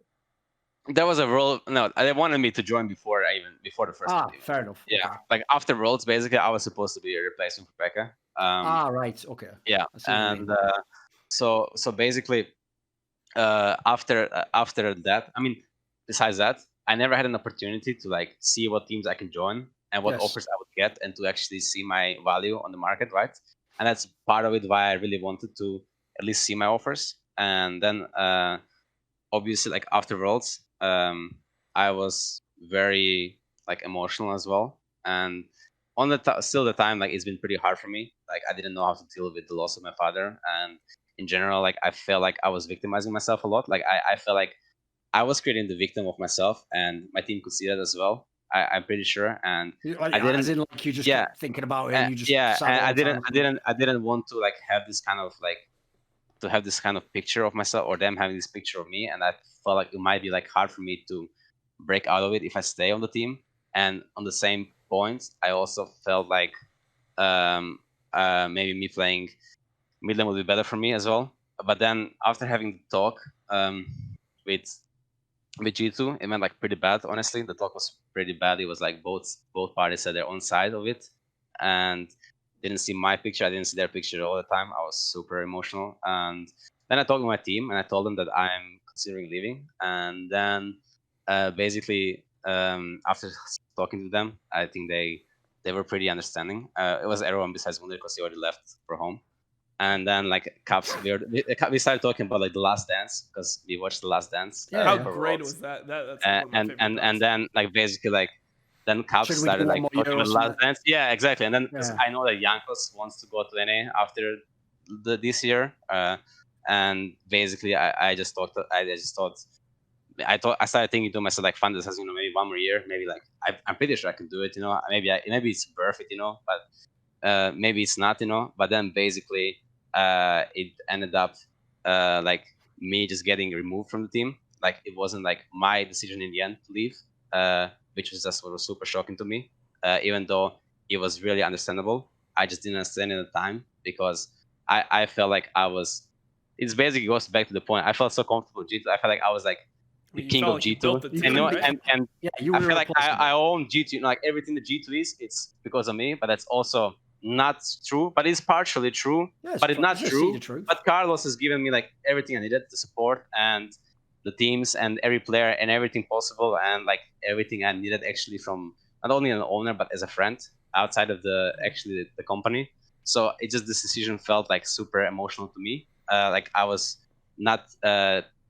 That was a role. No, they wanted me to join before the first. Fair enough. Yeah, okay. Like after Worlds, basically, I was supposed to be a replacement for Pekka. Right. Okay. Yeah, and so basically, after that, I mean, besides that, I never had an opportunity to like see what teams I can join and what offers I would get, and to actually see my value on the market, right? And that's part of it why I really wanted to at least see my offers. And then obviously, like after Worlds, I was very like emotional as well, and on still the time, like it's been pretty hard for me. Like I didn't know how to deal with the loss of my father, and in general, like I felt like I was victimizing myself a lot. Like I felt like I was creating the victim of myself, and my team could see that as well. I'm pretty sure, and I didn't. As in, like, you just kept thinking about it, and you just and I didn't want to like have this kind of like to have this kind of picture of myself or them having this picture of me, and I felt like it might be like hard for me to break out of it if I stay on the team. And on the same point, I also felt like maybe me playing Midlaner would be better for me as well. But then after having the talk with G2, it went like pretty bad. Honestly, the talk was pretty bad. It was like both parties had their own side of it, and didn't see my picture. I didn't see their picture all the time. I was super emotional. And then I talked to my team, and I told them that I'm considering leaving. And then basically after talking to them, I think they were pretty understanding. It was everyone besides Wunder because he already left for home. And then like we started talking about like The Last Dance because we watched The Last Dance. Yeah, how great was that? That's and then like basically like then Caps started like talking about The Last Dance. Yeah, exactly. And then I know that Jankos wants to go to NA after this year. And basically I started thinking to myself like, fun, this has maybe one more year, maybe like I'm pretty sure I can do it, maybe it's worth it, but maybe it's not, but then basically it ended up like me just getting removed from the team. Like it wasn't like my decision in the end to leave, which was just what was super shocking to me, even though it was really understandable. I just didn't understand at the time because I felt like it basically goes back to the point. I felt so comfortable with G2. I felt like I was like the king of G2. And I feel like I own G2. Like everything that G2 is, it's because of me, but that's also not true, but it's partially true, but it's not true. But Carlos has given me like everything I needed, the support and the teams and every player and everything possible, and like everything I needed actually from not only an owner but as a friend outside of the company. So this decision felt like super emotional to me. Like I was not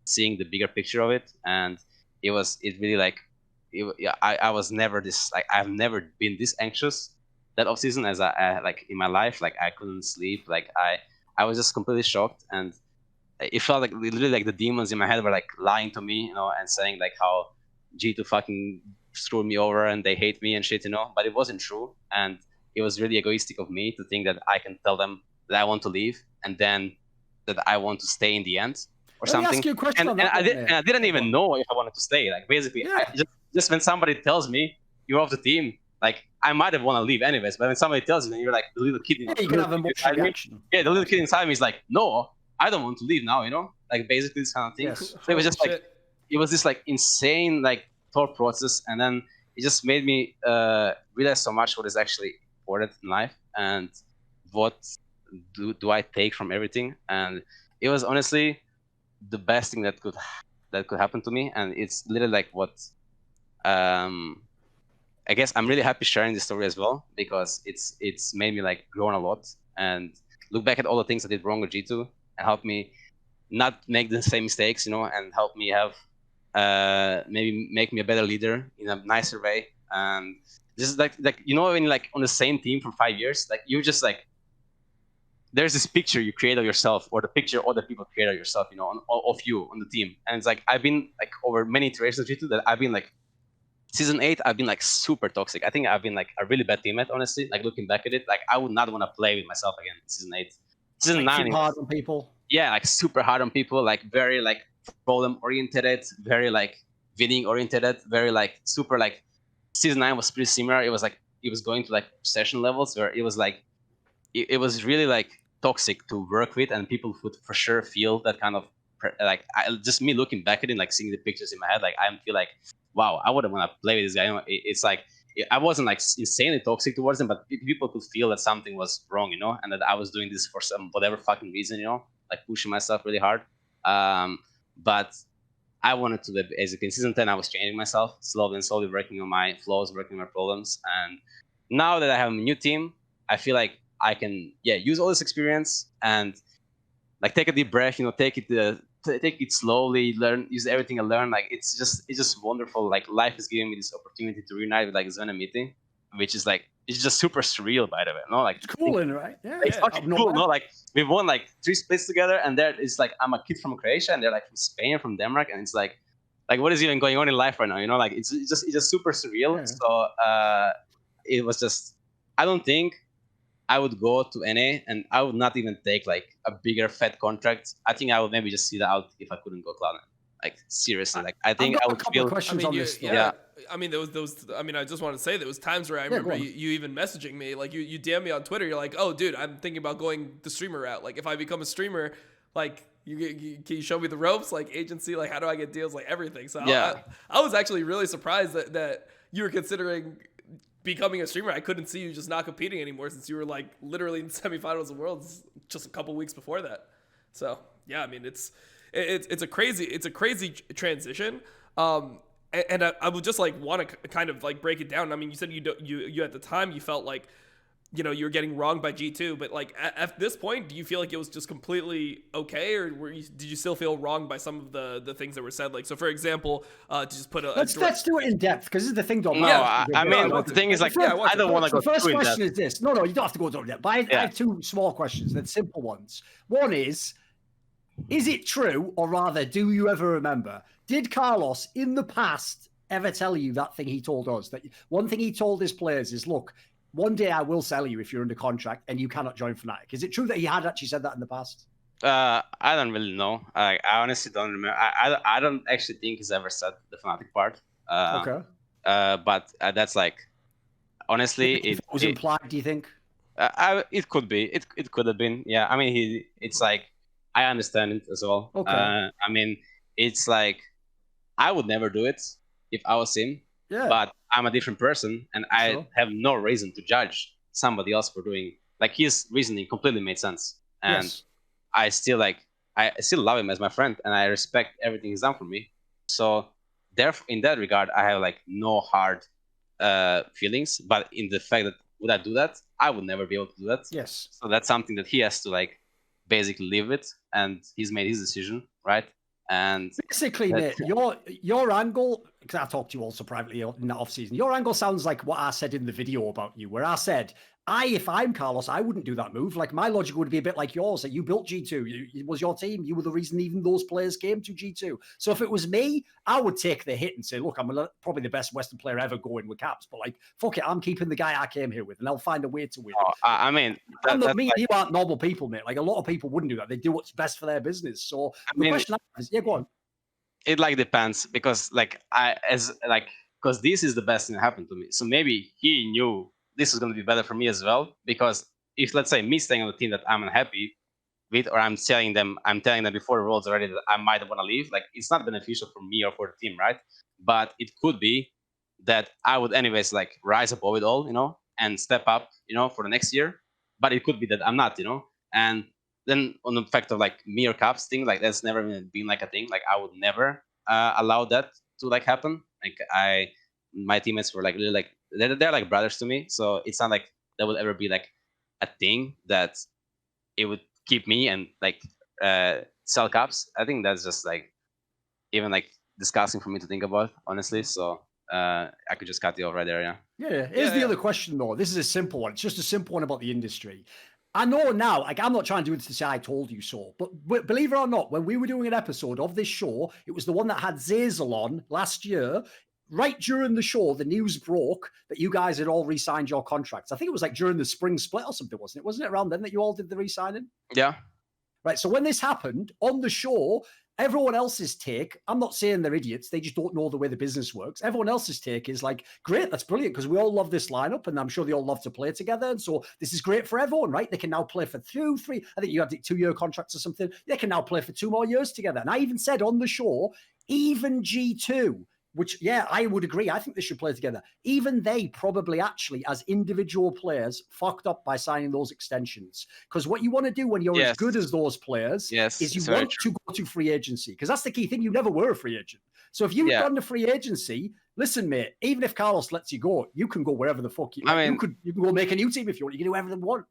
seeing the bigger picture of it, and it really like I was never this like I've never been this anxious that off season as I like in my life. Like I couldn't sleep. Like I was just completely shocked, and it felt like literally like the demons in my head were like lying to me, and saying like how G2 fucking screwed me over and they hate me and shit, but it wasn't true. And it was really egoistic of me to think that I can tell them that I want to leave and then that I want to stay in the end or something. Let me ask you a question on that. I didn't even know if I wanted to stay. Like basically, just when somebody tells me you're off the team, like I might have want to leave anyways, but when somebody tells you, then you're like the little kid. You can have a emotional reaction. Yeah, the little kid inside me is like, no, I don't want to leave now. Like basically this kind of thing. Yes. So it was just like it was this like insane like thought process, and then it just made me realize so much what is actually important in life and what do I take from everything. And it was honestly the best thing that could happen to me, and it's literally like what I guess I'm really happy sharing this story as well, because it's made me like grown a lot and look back at all the things I did wrong with G2 and help me not make the same mistakes, and help me have maybe make me a better leader in a nicer way. And just like when you're like on the same team for 5 years, like you just like there's this picture you create of yourself, or the picture other people create of yourself, of you on the team. And it's like I've been like over many iterations of G2 that I've been like Season 8, I've been like super toxic. I think I've been like a really bad teammate, honestly. Like looking back at it, like I would not want to play with myself again in Season 8. Season 9, hard on people. Yeah, like super hard on people, like very like problem oriented, very like winning oriented, very like super like. Season 9 was pretty similar. It was like it was going to like session levels where it was like it was really like toxic to work with, and people would for sure feel that kind of like just me looking back at it, like seeing the pictures in my head, like I feel like, wow, I wouldn't want to play with this guy. It's like I wasn't like insanely toxic towards him, but people could feel that something was wrong, and that I was doing this for some whatever fucking reason, like pushing myself really hard. But I wanted to basically in Season 10, I was changing myself slowly and slowly, working on my flaws, working on my problems. And now that I have a new team, I feel like I can use all this experience and like take a deep breath, take it slowly, use everything I learned. Like it's just wonderful. Like life is giving me this opportunity to reunite with like Sven and Mitty, which is like it's just super surreal, by the way. No, like it's cool, right? Yeah, it's fucking cool. No, like we won like 3 splits together, and there it's like I'm a kid from Croatia, and they're like from Spain, from Denmark, and it's like like what is even going on in life right now? You know, like it's just super surreal. Yeah. So it was just, I don't think I would go to NA, and I would not even take like a bigger fat contract. I think I would maybe just sit out if I couldn't go Cloud9. Like seriously, like I think I would feel. Questions on this. Yeah. I mean, there was. I mean, I just want to say there was times where I remember you even messaging me, like you DM me on Twitter. You're like, "Oh, dude, I'm thinking about going the streamer route. Like, if I become a streamer, like, can you show me the ropes, like agency, like how do I get deals, like everything." So yeah, I was actually really surprised that you were considering becoming a streamer. I couldn't see you just not competing anymore since you were like literally in semifinals of Worlds just a couple weeks before that. So yeah, I mean it's a crazy transition. And I would just like want to kind of like break it down. I mean, you said you at the time you felt like, you know, you were getting wronged by G2, but like at this point, do you feel like it was just completely okay, or did you still feel wronged by some of the things that were said? Like, so for example, to just put let's do it in depth, because this is the thing. No, I mean, the thing is like, I don't want to go. The first question is this. No, you don't have to go into depth. But I have two small questions. They're simple ones. One is it true, or rather, do you ever remember? Did Carlos in the past ever tell you that thing he told us? That one thing he told his players is, look, one day I will sell you if you're under contract and you cannot join Fnatic. Is it true that he had actually said that in the past? I don't really know. I honestly don't remember. I don't actually think he's ever said the Fnatic part. Okay. But that's like, honestly, it was implied. Do you think? It could be. It could have been. Yeah. I mean, it's like, I understand it as well. Okay. I mean, it's like, I would never do it if I was him. Yeah. But I'm a different person, and I have no reason to judge somebody else for doing. Like, his reasoning completely made sense, and I still love him as my friend, and I respect everything he's done for me. So, therefore, in that regard, I have like no hard feelings. But in the fact that would I do that, I would never be able to do that. Yes. So that's something that he has to like basically live with, and he's made his decision, right? And basically, Nate, your angle, because I've talked to you also privately in that off season, your angle sounds like what I said in the video about you, where I said, if I'm Carlos, I wouldn't do that move. Like, my logic would be a bit like yours, that you built G2, it was your team, you were the reason even those players came to G2. So if it was me, I would take the hit and say, look, I'm probably the best Western player ever going with caps, but like, fuck it, I'm keeping the guy I came here with, and I'll find a way to win. I mean, you aren't normal people, mate. Like, a lot of people wouldn't do that. They do what's best for their business. So the question is, go on. It like depends, because like because this is the best thing that happened to me. So maybe he knew this is going to be better for me as well. Because if, let's say, me staying on the team that I'm unhappy with, or I'm telling them before the Worlds already that I might want to leave, like, it's not beneficial for me or for the team, right? But it could be that I would anyways like rise above it all, you know, and step up, you know, for the next year. But it could be that I'm not, you know, and then on the fact of like me or caps thing, like that's never been like a thing. Like, I would never allow that to like happen. Like, my teammates were like really like they're like brothers to me. So it's not like that would ever be like a thing that it would keep me and like sell caps. I think that's just like even like disgusting for me to think about, honestly. So I could just cut you off right there. Yeah. Here's the other question though. This is a simple one. It's just a simple one about the industry. I know now, like, I'm not trying to do this to say I told you so, but believe it or not, when we were doing an episode of this show, it was the one that had Zazel on last year. Right during the show, the news broke that you guys had all re-signed your contracts. I think it was like during the spring split or something, wasn't it? Wasn't it around then that you all did the re-signing? Yeah. Right. So when this happened on the show, everyone else's take, I'm not saying they're idiots, they just don't know the way the business works. Everyone else's take is like, great, that's brilliant, because we all love this lineup, and I'm sure they all love to play together. And so this is great for everyone, right? They can now play for 2, 3, I think you have 2-year contracts or something. They can now play for 2 more years together. And I even said on the show, even G2, which, yeah, I would agree. I think they should play together. Even they probably actually, as individual players, fucked up by signing those extensions. Because what you want to do when you're as good as those players is you want to go to free agency. Because that's the key thing. You never were a free agent. So if you've gone to free agency, listen, mate, even if Carlos lets you go, you can go wherever the fuck you want. You can go make a new team if you want. You can do whatever you want.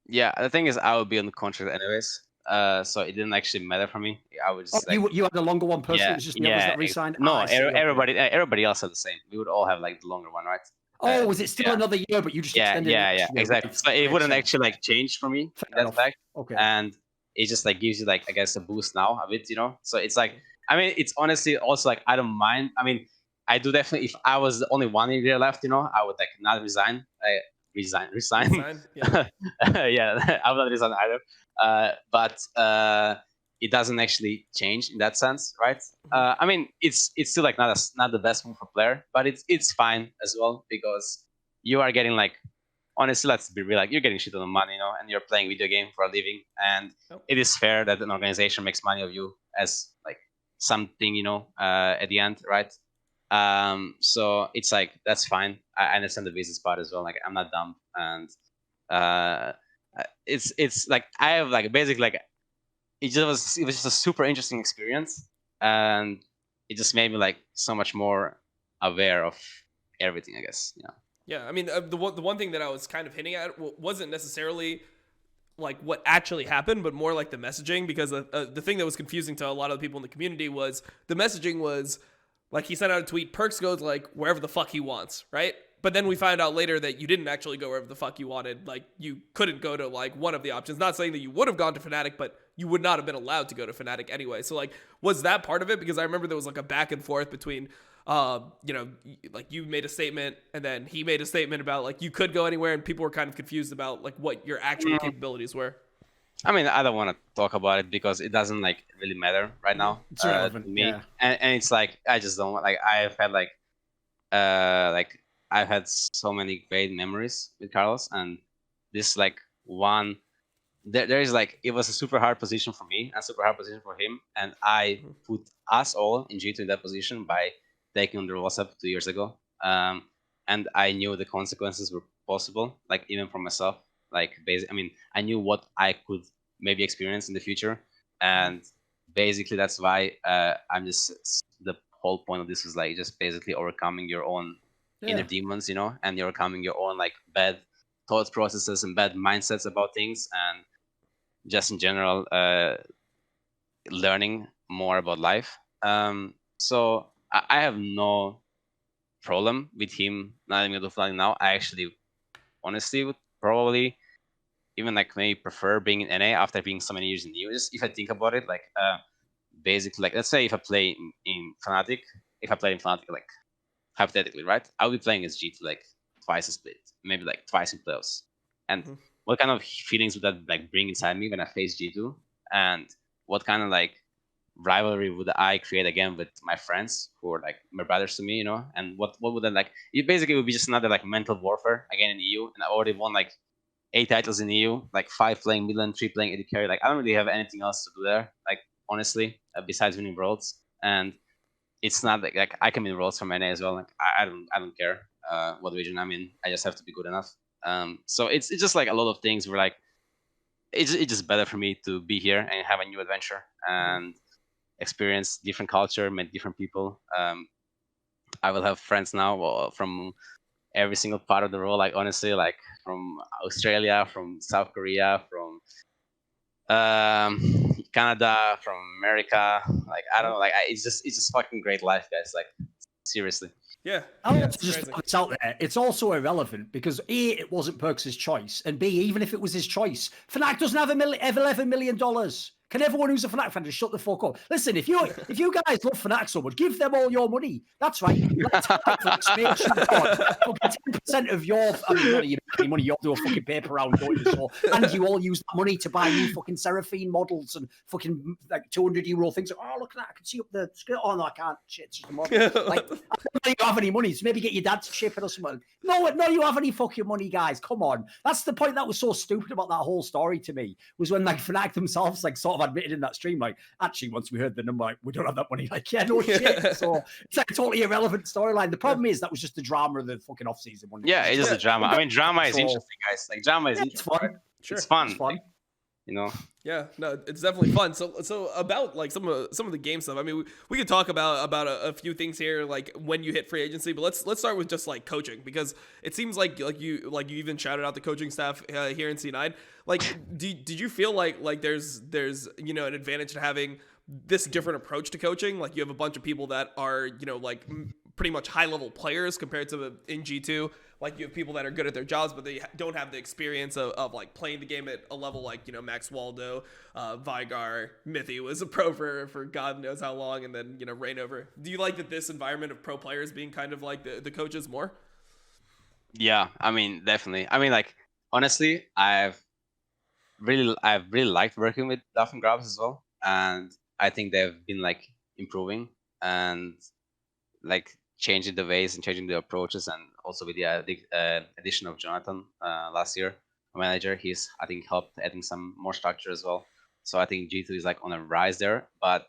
Yeah, the thing is, I would be on the contract anyways. So it didn't actually matter for me. I was just you had the longer one personally. It was just that re-signed. No, everybody else had the same. We would all have like the longer one, right? Oh, was it still another year? But you just extended it? Exactly. So it wouldn't actually like change for me in that fact. Okay. And it just like gives you like, I guess, a boost now a bit, you know. So it's like I mean, it's honestly also like I don't mind. I mean, I do definitely. If I was the only one year left, I would like not resign. Resign. Resign? Yeah. Yeah, I would not resign either. But it doesn't actually change in that sense, right? I mean, it's still like not the best move for player, but it's fine as well because you are getting like, honestly, let's be real, like you're getting shit on the money, and you're playing video game for a living, and it is fair that an organization makes money of you as like something, at the end, right? So it's like that's fine. I understand the business part as well. Like I'm not dumb, and it's like I have like basically like it was just a super interesting experience, and it just made me like so much more aware of everything, I guess. Yeah, I mean, the one thing that I was kind of hinting at wasn't necessarily like what actually happened, but more like the messaging, because the thing that was confusing to a lot of the people in the community was the messaging was like he sent out a tweet, Perkz goes like wherever the fuck he wants, right? But then we find out later that you didn't actually go wherever the fuck you wanted. Like you couldn't go to like one of the options. Not saying that you would have gone to Fnatic, but you would not have been allowed to go to Fnatic anyway. So like, was that part of it? Because I remember there was like a back and forth between like you made a statement and then he made a statement about like you could go anywhere, and people were kind of confused about like what your actual capabilities were. I mean, I don't want to talk about it because it doesn't like really matter right now to me. Yeah. And it's like I just don't want, like I've had like I've had so many great memories with Carlos, and this like one there is like it was a super hard position for me and super hard position for him, and I put us all in G2 in that position by taking on the roles up 2 years ago. And I knew the consequences were possible, like even for myself. Like basically, I mean, I knew what I could maybe experience in the future, and basically that's why I'm just the whole point of this is like just basically overcoming your own inner demons, and you're overcoming your own like bad thought processes and bad mindsets about things, and just in general learning more about life. So I have no problem with him not even to flying now. I actually honestly would probably even like maybe prefer being in NA after being so many years in EU. Just if I think about it, like basically, like let's say if I play in Fnatic, like hypothetically, right, I'll be playing as G2 like twice a split, maybe like twice in playoffs. And what kind of feelings would that like bring inside me when I face G2? And what kind of like rivalry would I create again with my friends who are like my brothers to me, And what would that like? It basically would be just another like mental warfare again in EU, and I already won like 8 titles in EU, like 5 playing mid lane, 3 playing AD carry. Like I don't really have anything else to do there, like honestly, besides winning worlds. And it's not like I can win worlds from NA as well. Like I don't care what region I'm in. I just have to be good enough. So it's just like a lot of things where like it's just better for me to be here and have a new adventure and experience different culture, meet different people. I will have friends now from every single part of the world. Like honestly, like from Australia, from South Korea, from Canada, from America. Like I don't know. Like it's just fucking great life, guys. Like seriously. Yeah. Just it's out there. It's also irrelevant because A, it wasn't Perkz' choice, and B, even if it was his choice, Fnatic doesn't have $11 million. Can everyone who's a Fnatic fan just shut the fuck up? Listen, if you guys love Fnatic so much, give them all your money. That's right. Let's fight for expansion. 10% of your money, you all do a fucking paper round, don't you? So, and you all use that money to buy new fucking Seraphine models and fucking like €200 things. Oh, look at that! I can see up the skirt. Oh no, I can't. Shit, it's just a model. Like, I don't know you have any money, so maybe get your dad to ship it or something. No, you have any fucking money, guys. Come on. That's the point that was so stupid about that whole story to me, was when like Fnatic themselves like sort of admitted in that stream, like, actually, once we heard the number, like, we don't have that money. Like, yeah, no shit. So it's like a totally irrelevant storyline. The problem is that was just the drama of the fucking off season. Yeah, it is a drama. I mean, drama is interesting, guys. Like, drama is interesting. It's fun. Right? Sure. It's fun. It's fun. Like, Yeah, no, it's definitely fun. So about like some of the game stuff. I mean, we could talk about a few things here, like when you hit free agency. But let's start with just like coaching, because it seems like you even shouted out the coaching staff here in C9. Like, did you feel like there's an advantage to having this different approach to coaching? Like you have a bunch of people that are like pretty much high-level players compared to in G2. Like, you have people that are good at their jobs, but they don't have the experience of like playing the game at a level like, you know, Max Waldo, Vigar, Mithy was a pro for God knows how long, and then, you know, Reignover. Do you like that this environment of pro players being kind of like the coaches more? Yeah, I mean, definitely. I mean, like, honestly, I've really liked working with Duff and Grabs as well, and I think they've been like improving and like changing the ways and changing the approaches, and also with the addition of Jonathan last year, manager, he's I think helped adding some more structure as well. So I think G2 is like on a rise there, but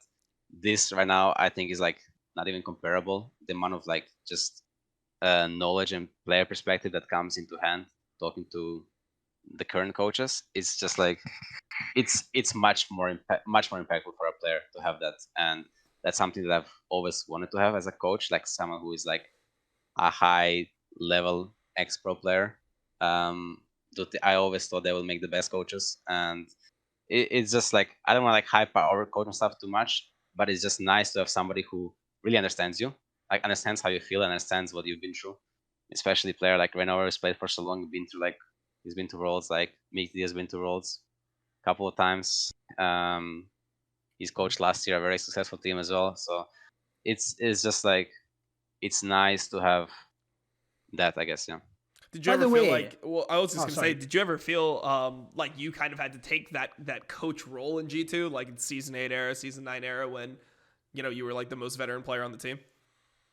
this right now I think is like not even comparable. The amount of like just knowledge and player perspective that comes into hand talking to the current coaches is just like it's much more impactful for a player to have that, and that's something that I've always wanted to have as a coach, like someone who is like a high level ex-pro player. I always thought they will make the best coaches, and it's just like I don't want to like hype our coaching stuff too much, but it's just nice to have somebody who really understands you, like understands how you feel, and understands what you've been through. Especially a player like Rivera has played for so long, he's been to Worlds, like Mickey has been to Worlds a couple of times. He's coached last year a very successful team as well. So it's just like it's nice to have that, I guess. Yeah. Did you ever feel like? Well, I was just gonna say, did you ever feel like you kind of had to take that coach role in G2, like in Season 8 era, Season 9 era, when you know you were like the most veteran player on the team?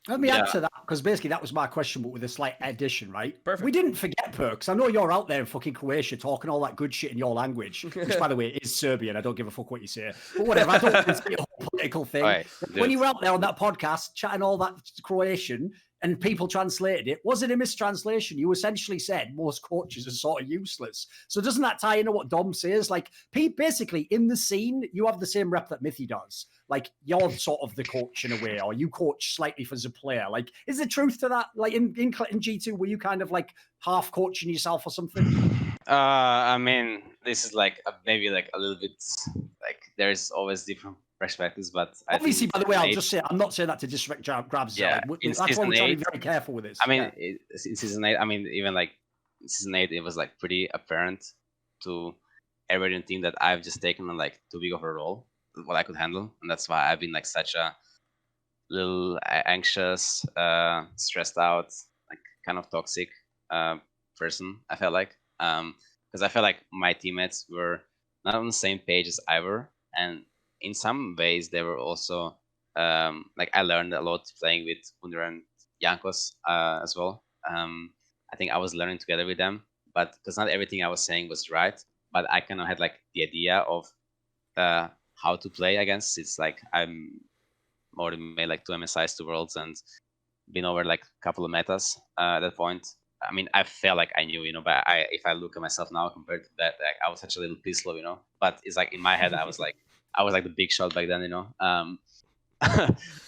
Let me answer that, because basically that was my question, but with a slight addition, right? Perfect. We didn't forget Perkz. I know you're out there in fucking Croatia talking all that good shit in your language, which, by the way, is Serbian. I don't give a fuck what you say. But whatever, I don't think it's a whole political thing. Right, when you were out there on that podcast chatting all that Croatian and people translated it, was it a mistranslation? You essentially said most coaches are sort of useless. So doesn't that tie into what Dom says? Like, basically, in the scene, you have the same rep that Mithy does. Like, you're sort of the coach in a way, or you coach slightly as a player. Like, is there truth to that? Like, in G2, were you kind of like half coaching yourself or something? I mean, this is like maybe like a little bit like there's always different perspectives, but obviously, by the way, I'll just say I'm not saying that to disrespect Grabs. Yeah, that's why we're trying to be very careful with this. I mean, in Season 8, I mean, even like in Season 8, it was like pretty apparent to everybody in the team that I've just taken on like too big of a role, what I could handle, and that's why I've been like such a little anxious, stressed out, like kind of toxic person. I felt like because I felt like my teammates were not on the same page as I were, and in some ways they were also like I learned a lot playing with Wunder and Jankos as well. I think I was learning together with them, but because not everything I was saying was right, but I kind of had like the idea of how to play against. It's like I'm already made like 2 MSIs, 2 Worlds, and been over like a couple of metas at that point. I mean, I felt like I knew, you know, but if I look at myself now compared to that, like, I was such a little pisslow, you know. But it's like in my head, I was like the big shot back then, you know.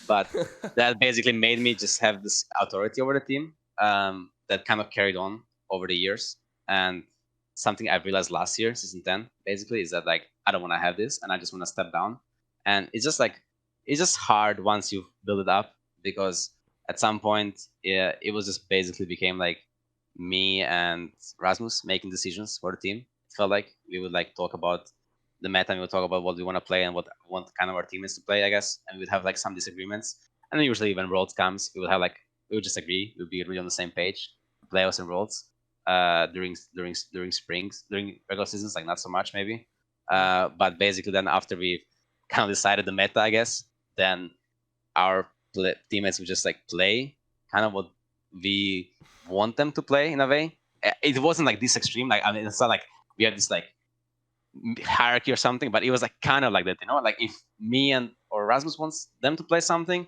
But that basically made me just have this authority over the team that kind of carried on over the years. And something I realized last year, Season 10, basically, is that like I don't want to have this, and I just want to step down. And it's just like it's just hard once you build it up, because at some point, yeah, it was just basically became like me and Rasmus making decisions for the team. It felt like we would like talk about the meta, and we would talk about what we want to play and what kind of our team is to play, I guess. And we would have like some disagreements. And then usually when Worlds comes, we would just agree. We would be really on the same page. Playoffs and Worlds during springs, during regular seasons, like not so much maybe. But basically then after we kind of decided the meta, I guess, then our teammates would just like play kind of what we want them to play in a way. It wasn't like this extreme. Like, I mean, it's not like we had this like hierarchy or something, but it was like kind of like that, you know. Like if me or Rasmus wants them to play something,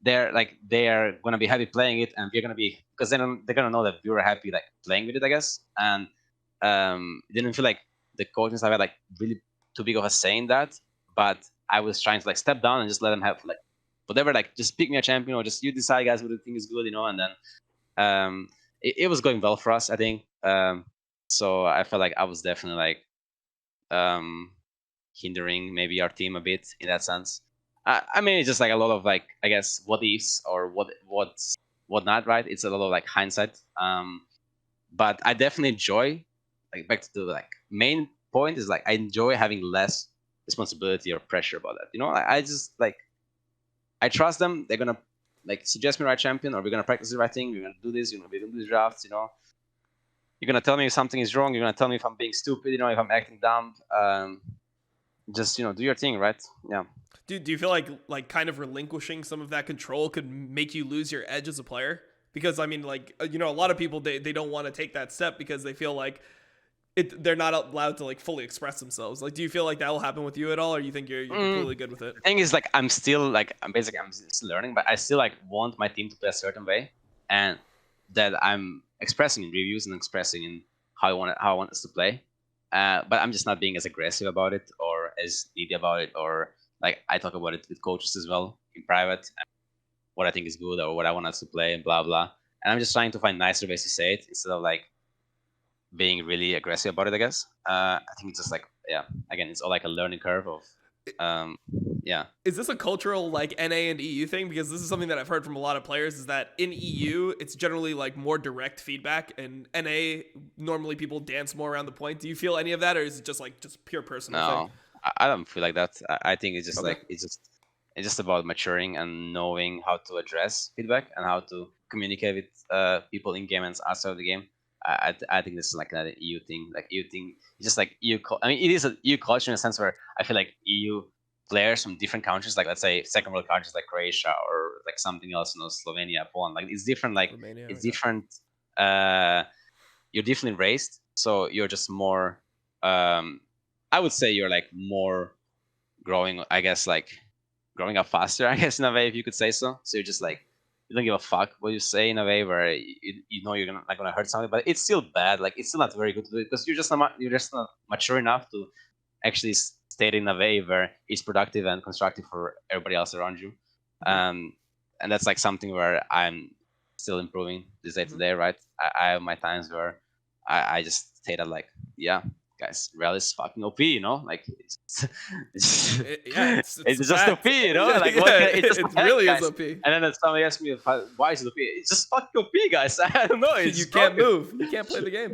they are gonna be happy playing it, and we're gonna be, because then they're gonna know that we were happy like playing with it, I guess. And it didn't feel like the coaching staff had like really too big of a say in that, but I was trying to like step down and just let them have like whatever, like just pick me a champion, or just you decide, guys, what you think is good, you know. And then it was going well for us, I think. So I felt like I was definitely like hindering maybe our team a bit in that sense. I mean, it's just like a lot of like, I guess, what ifs or what not, right? It's a lot of like hindsight. But I definitely enjoy, like, back to the like main point is like I enjoy having less responsibility or pressure about that. You know, I just like I trust them. They're gonna like suggest me the right champion, or we're gonna practice the right thing. We're gonna do this. We're gonna do these drafts. You know, you're gonna tell me if something is wrong. You're gonna tell me if I'm being stupid. You know, if I'm acting dumb. Just do your thing, right? Yeah. Do you feel like kind of relinquishing some of that control could make you lose your edge as a player? Because I mean, like, a lot of people they don't want to take that step because they feel like they're not allowed to like fully express themselves. Like, do you feel like that will happen with you at all, or you think you're completely good with it? The thing is, like, I'm still learning, but I still like want my team to play a certain way, and that I'm expressing in reviews and expressing in how I want us to play. But I'm just not being as aggressive about it or as needy about it, or like I talk about it with coaches as well in private, what I think is good or what I want us to play and blah blah. And I'm just trying to find nicer ways to say it instead of like being really aggressive about it, I guess. I think it's just like, yeah, again, it's all like a learning curve of yeah. Is this a cultural like NA and EU thing? Because this is something that I've heard from a lot of players, is that in EU it's generally like more direct feedback, and NA normally people dance more around the point. Do you feel any of that, or is it just pure personal thing? I don't feel like that. I think it's just like it's just about maturing and knowing how to address feedback and how to communicate with people in game and outside of the game. I think this is like an EU thing. Like EU thing, it's just like EU. I mean, it is a EU culture in a sense where I feel like EU players from different countries, like let's say second world countries like Croatia or like something else, Slovenia, Poland. Like it's different. Like Romania, it's different. You're differently raised, so you're just more. I would say you're like more growing. I guess like growing up faster. I guess in a way, if you could say so. So you're just like. You don't give a fuck what you say in a way where you know you're not gonna hurt somebody, but it's still bad. Like it's still not very good to do it because you're just not mature enough to actually state it in a way where it's productive and constructive for everybody else around you. And that's like something where I'm still improving this day to day, right? I have my times where I just say that like, yeah, guys, Rel is fucking OP, you know? Like it's just OP, you know? Like it really is OP. And then somebody asked me why is it OP? It's just fucking OP, guys. I don't know. You can't move. You can't play the game.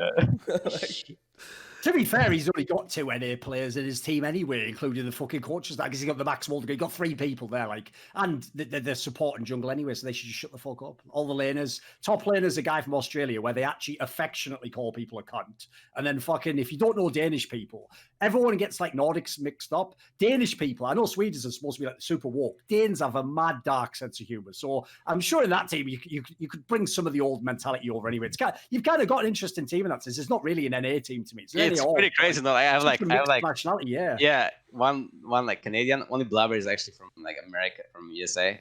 To be fair, he's only got 2 NA players in his team anyway, including the fucking coaches. Because he got the maximal degree. He got 3 people there, like, and they're support and jungle anyway, so they should just shut the fuck up. All the laners, top laner's a guy from Australia, where they actually affectionately call people a cunt. And then fucking, if you don't know Danish people, everyone gets like Nordics mixed up. Danish people, I know Swedes are supposed to be like super woke. Danes have a mad dark sense of humor. So I'm sure in that team you could bring some of the old mentality over anyway. You've kind of got an interesting team in that sense. It's not really an NA team to me. It's pretty crazy though. I have like nationality, yeah. One like Canadian. Only Blabber is actually from like America, from USA.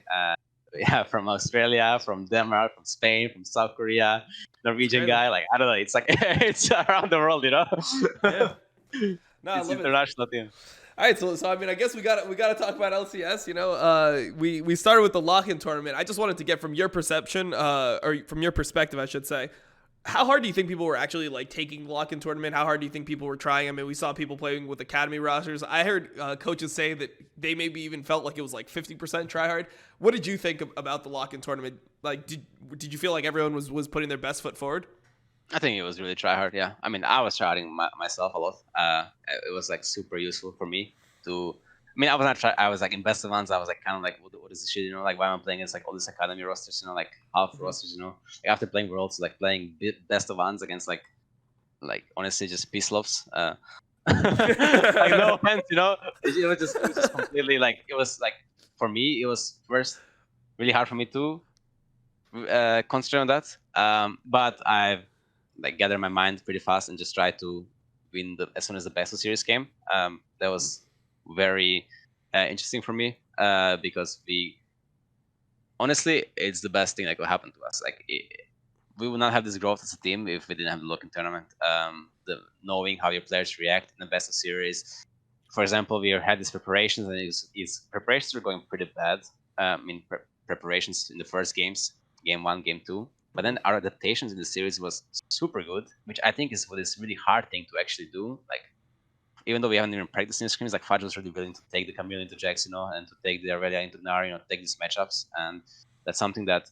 Yeah, from Australia, from Denmark, from Spain, from South Korea, Norwegian guy. Like I don't know. It's like it's around the world, you know. Yeah. No, it's international team. All right, so I mean, I guess we got to talk about LCS. You know, we started with the lock-in tournament. I just wanted to get from your perception, or from your perspective, I should say. How hard do you think people were actually like taking lock-in tournament? How hard do you think people were trying? I mean, we saw people playing with academy rosters. I heard coaches say that they maybe even felt like it was like 50% try hard. What did you think about the lock-in tournament? Like, did you feel like everyone was putting their best foot forward? I think it was really try hard. Yeah, I mean, I was trying myself a lot. It was like super useful for me to. I mean, I was not trying. I was like in best of ones. I was like kind of like, what is this shit? You know, like why am I playing against like all these academy rosters? You know, like half rosters. You know, like after playing worlds, like playing best of ones against like honestly just peace loves. Like no offense, you know, it was just completely like it was like for me it was first really hard for me to concentrate on that. But I've like gathered my mind pretty fast and just tried to win as soon as the best of series came. That was very interesting for me because honestly it's the best thing that could happen to us. Like we would not have this growth as a team if we didn't have the lock-in tournament. The knowing how your players react in the best of series. For example, we had these preparations and its preparations were going pretty bad. I mean preparations in the first games, game 1, game 2. But then our adaptations in the series was super good, which I think is what is really hard thing to actually do. Like even though we haven't even practiced in scrims, like Fudge was really willing to take the Camille into Jax, and to take the Aurelia into Gnar, to take these matchups, and that's something that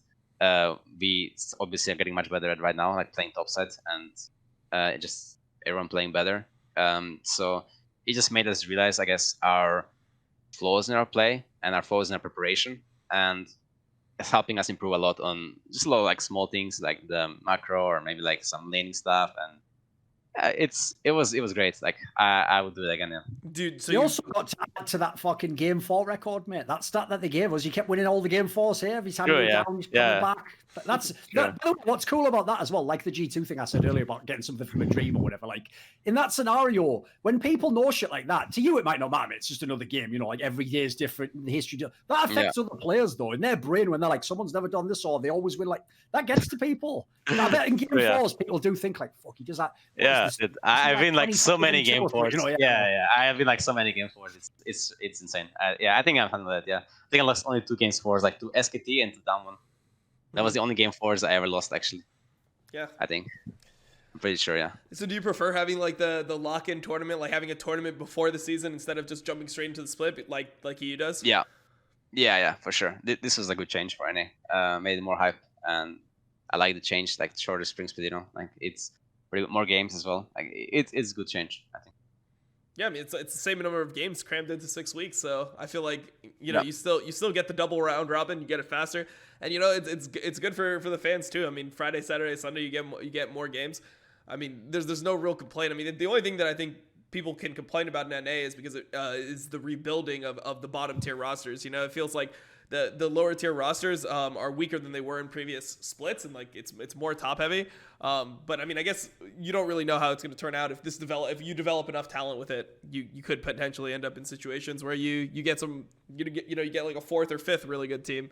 we obviously are getting much better at right now, like playing topside and just everyone playing better. So it just made us realize, I guess, our flaws in our play and our flaws in our preparation, and it's helping us improve a lot on just a lot of like small things like the macro or maybe like some laning stuff, and it was great. Like I would do it again. Yeah. Dude, so you also got to add to that fucking game 4 record, mate. That stat that they gave us, you kept winning all the game 4s here. Every time you were down, you coming back. That's what's cool about that as well. Like the G2 thing I said earlier about getting something from a dream or whatever. Like in that scenario, when people know shit like that, to you it might not matter. It's just another game. Like every day is different. The history that affects other players though. In their brain, when they're like, someone's never done this or they always win. Like that gets to people. I bet in game 4s, people do think like, fuck, he does that. Yeah, I've been like so many game 4s. Yeah. I have been like so many game 4s. It's insane. I think I'm handling that. Yeah, I think I lost only 2 games 4s, like to SKT and to down 1. That was the only game 4s I ever lost, actually. Yeah. I think. I'm pretty sure, yeah. So do you prefer having like the lock-in tournament, like having a tournament before the season instead of just jumping straight into the split like EU does? Yeah, for sure. This was a good change for NA. Made it more hype, and I like the change, like the shorter spring split, like it's pretty more games as well. Like it's a good change, I think. Yeah, I mean it's the same number of games crammed into 6 weeks, so I feel like you still get the double round robin, you get it faster, and it's good for the fans too. I mean Friday, Saturday, Sunday you get more games. I mean there's no real complaint. I mean the only thing that I think people can complain about in NA is because it is the rebuilding of the bottom tier rosters. It feels like the lower tier rosters are weaker than they were in previous splits, and like it's more top heavy. But I mean, I guess you don't really know how it's going to turn out. If you develop enough talent with it, you could potentially end up in situations where you get you get like a 4th or 5th really good team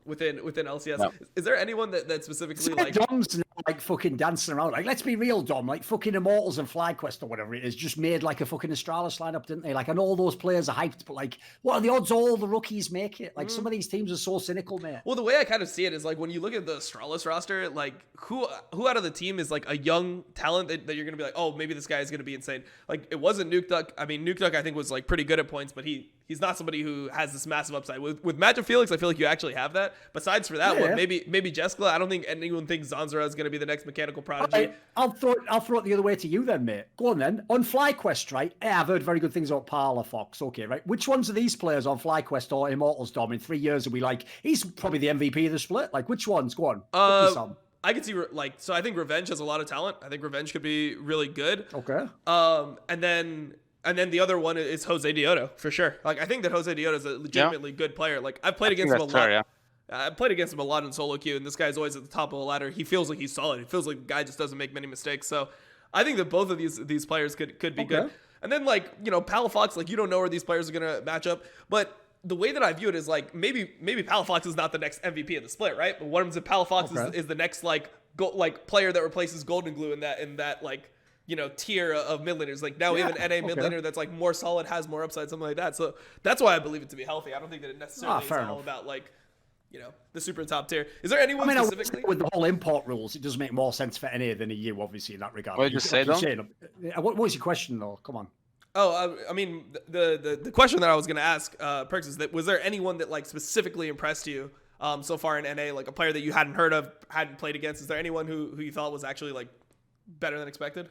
within LCS. No. Is there anyone that specifically like Dom's like fucking dancing around? Like, let's be real, Dom. Like fucking Immortals and FlyQuest or whatever it is just made like a fucking Astralis lineup, didn't they? Like, and all those players are hyped, but like, what are the odds all the rookies make it? Like, some of these teams are so cynical, mate. Well, the way I kind of see it is like when you look at the Astralis roster, like who out of the team is like a young talent that you're gonna be like, oh, maybe this guy is gonna be insane. Like, it wasn't Nukeduck. I mean, Nukeduck I think was like pretty good at points, but he's not somebody who has this massive upside. With Magic Felix, I feel like you actually have that. Besides for that one, maybe Jeskla. I don't think anyone thinks Zanzara is going to be the next mechanical prodigy. I'll throw it the other way to you then, mate. Go on then. On FlyQuest, right? I've heard very good things about Parla Fox. Okay, right. Which ones of these players on FlyQuest or Immortals, Dom, in 3 years will be like, he's probably the MVP of the split? Like, which ones? Go on. I can see so I think Revenge has a lot of talent. I think Revenge could be really good. Okay. And then the other one is Jose Dioto, for sure. Like, I think that Jose Dioto is a legitimately good player. Like, I've played against him a lot. Fair, yeah. I played against him a lot in solo queue, and this guy's always at the top of the ladder. He feels like he's solid. It feels like the guy just doesn't make many mistakes. So I think that both of these players could be good. And then, like, Palafox, like, you don't know where these players are going to match up. But the way that I view it is, like, maybe Palafox is not the next MVP of the split, right? But what if Palafox is the next, like, player that replaces Golden Glue in that like, tier of mid laners. Like, now we have an NA mid laner that's like more solid, has more upside, something like that. So that's why I believe it to be healthy. I don't think that it necessarily is all about like, the super top tier. Is there anyone specifically with the whole import rules? It does make more sense for NA than EU, obviously, in that regard. What did you say, though? What was your question, though? Come on. Oh, I mean, the question that I was going to ask, Perkz, is that was there anyone that like specifically impressed you so far in NA, like a player that you hadn't heard of, hadn't played against? Is there anyone who you thought was actually like better than expected?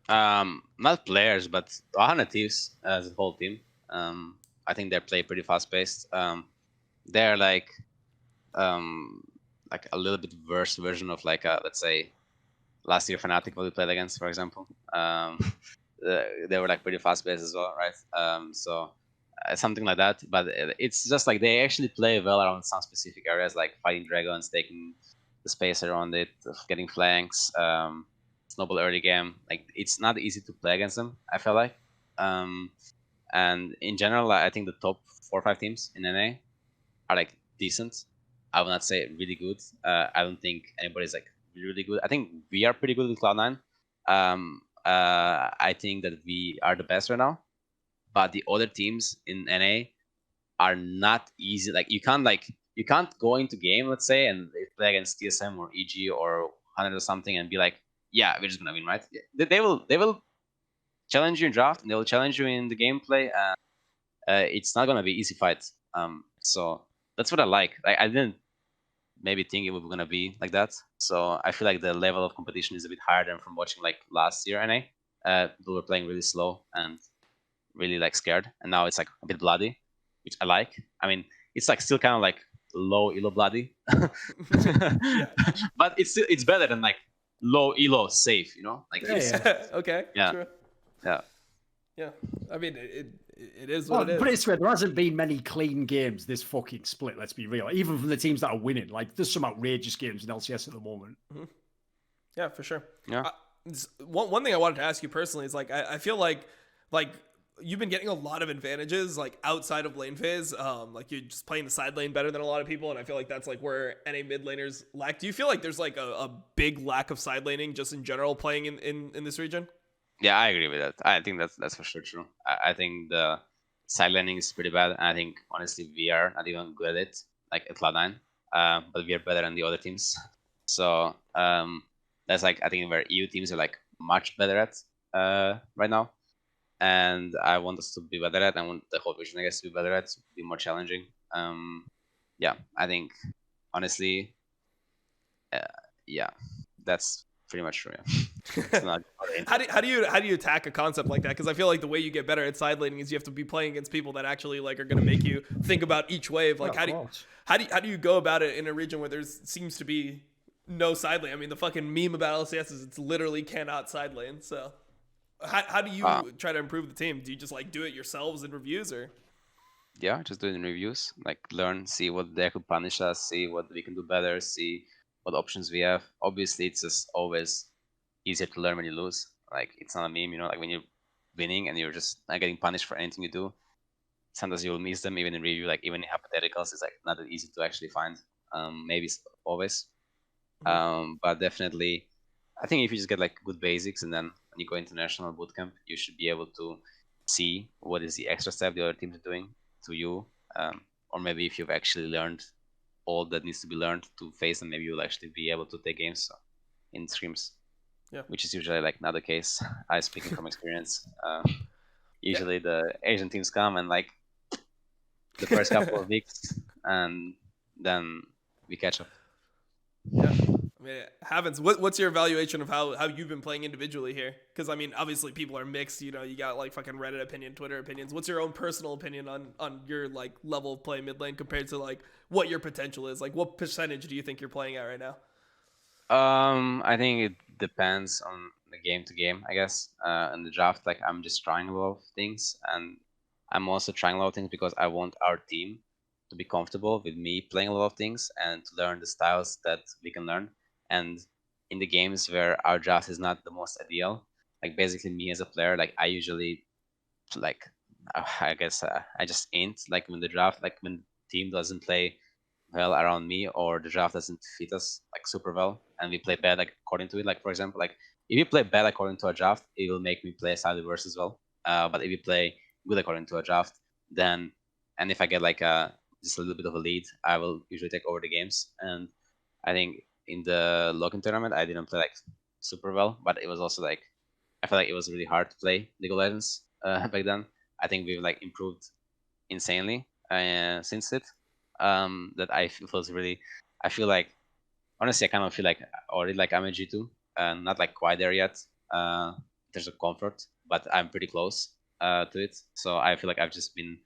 Not players, but Ohana Thieves as a whole team. I think they play pretty fast paced. They're like a little bit worse version of like let's say last year Fnatic what we played against, for example. They were like pretty fast paced as well, right? So something like that. But it's just like they actually play well around some specific areas, like fighting dragons, taking the space around it, getting flanks. Snowball early game, like it's not easy to play against them, I feel like. And in general, I think the top 4 or 5 teams in NA are like decent. I would not say really good. I don't think anybody's like really good. I think we are pretty good with Cloud9. I think that we are the best right now, but the other teams in NA are not easy. Like you can't go into game, let's say, and play against TSM or EG or 100 or something and be like, yeah, we're just gonna win, right? They will challenge you in draft, and they will challenge you in the gameplay, and it's not gonna be easy fight. So that's what I like. I didn't maybe think it was gonna be like that. So I feel like the level of competition is a bit higher than from watching like last year NA. People were playing really slow and really like scared, and now it's like a bit bloody, which I like. I mean, it's like still kind of like low elo bloody, but it's better than like low elo safe, you know? Like okay, yeah, sure. yeah. I mean, it is what it is. But it's fair. There hasn't been many clean games this fucking split. Let's be real. Even from the teams that are winning, like there's some outrageous games in LCS at the moment. Mm-hmm. Yeah, for sure. Yeah. One thing I wanted to ask you personally is like I feel like you've been getting a lot of advantages like outside of lane phase. Like you're just playing the side lane better than a lot of people, and I feel like that's like where NA mid laners lack. Do you feel like there's like a big lack of side laning just in general playing in this region? Yeah, I agree with that. I think that's for sure true. I think the side laning is pretty bad, and I think honestly we are not even good at it, like at Cloud9. But we are better than the other teams. So that's like I think where EU teams are like much better at right now, and I want us to be better at. I want the whole vision, I guess, to be better at, be more challenging. Yeah, I think honestly, yeah, that's pretty much true. Yeah. It's not how do you attack a concept like that? Because I feel like the way you get better at side laning is you have to be playing against people that actually like are going to make you think about each wave. Like how do you go about it in a region where there seems to be no side lane? I mean, the fucking meme about LCS is it's literally cannot side lane. So how do you try to improve the team? Do you just like do it yourselves in reviews or? Yeah, just do it in reviews. Like learn, see what they could punish us, see what we can do better, see what options we have. Obviously, it's just always easier to learn when you lose. Like it's not a meme, you know. Like when you're winning and you're just not getting punished for anything you do, sometimes you'll miss them even in review. Like even in hypotheticals, it's like not that easy to actually find. Maybe always, but definitely, I think if you just get like good basics and then when you go international bootcamp, you should be able to see what is the extra step the other teams are doing to you, or maybe if you've actually learned all that needs to be learned to face them, maybe you'll actually be able to take games in scrims. Yeah. Which is usually like not the case. I speaking from experience. Usually the Asian teams come and like the first couple of weeks, and then we catch up. Yeah, I mean, it happens. What's your evaluation of how you've been playing individually here? Because I mean, obviously people are mixed. You know, you got like fucking Reddit opinion, Twitter opinions. What's your own personal opinion on your like level of play mid lane compared to like what your potential is? Like, what percentage do you think you're playing at right now? I think it depends on the game to game, I guess. In the draft, like I'm just trying a lot of things, and I'm also trying a lot of things because I want our team to be comfortable with me playing a lot of things and to learn the styles that we can learn. And in the games where our draft is not the most ideal, like basically me as a player, like I usually like I guess I just ain't like when the draft, like when the team doesn't play well around me or the draft doesn't fit us like super well and we play bad like according to it. Like for example, like if you play bad according to a draft, it will make me play slightly worse as well. But if you play good according to a draft, then and if I get like just a little bit of a lead, I will usually take over the games. And I think in the login tournament, I didn't play like super well, but it was also like I felt like it was really hard to play League of Legends back then. I think we've like improved insanely since it. That I feel like honestly I kind of feel like already like I'm a G2, not like quite there yet. There's a comfort, but I'm pretty close to it. So I feel like I've just been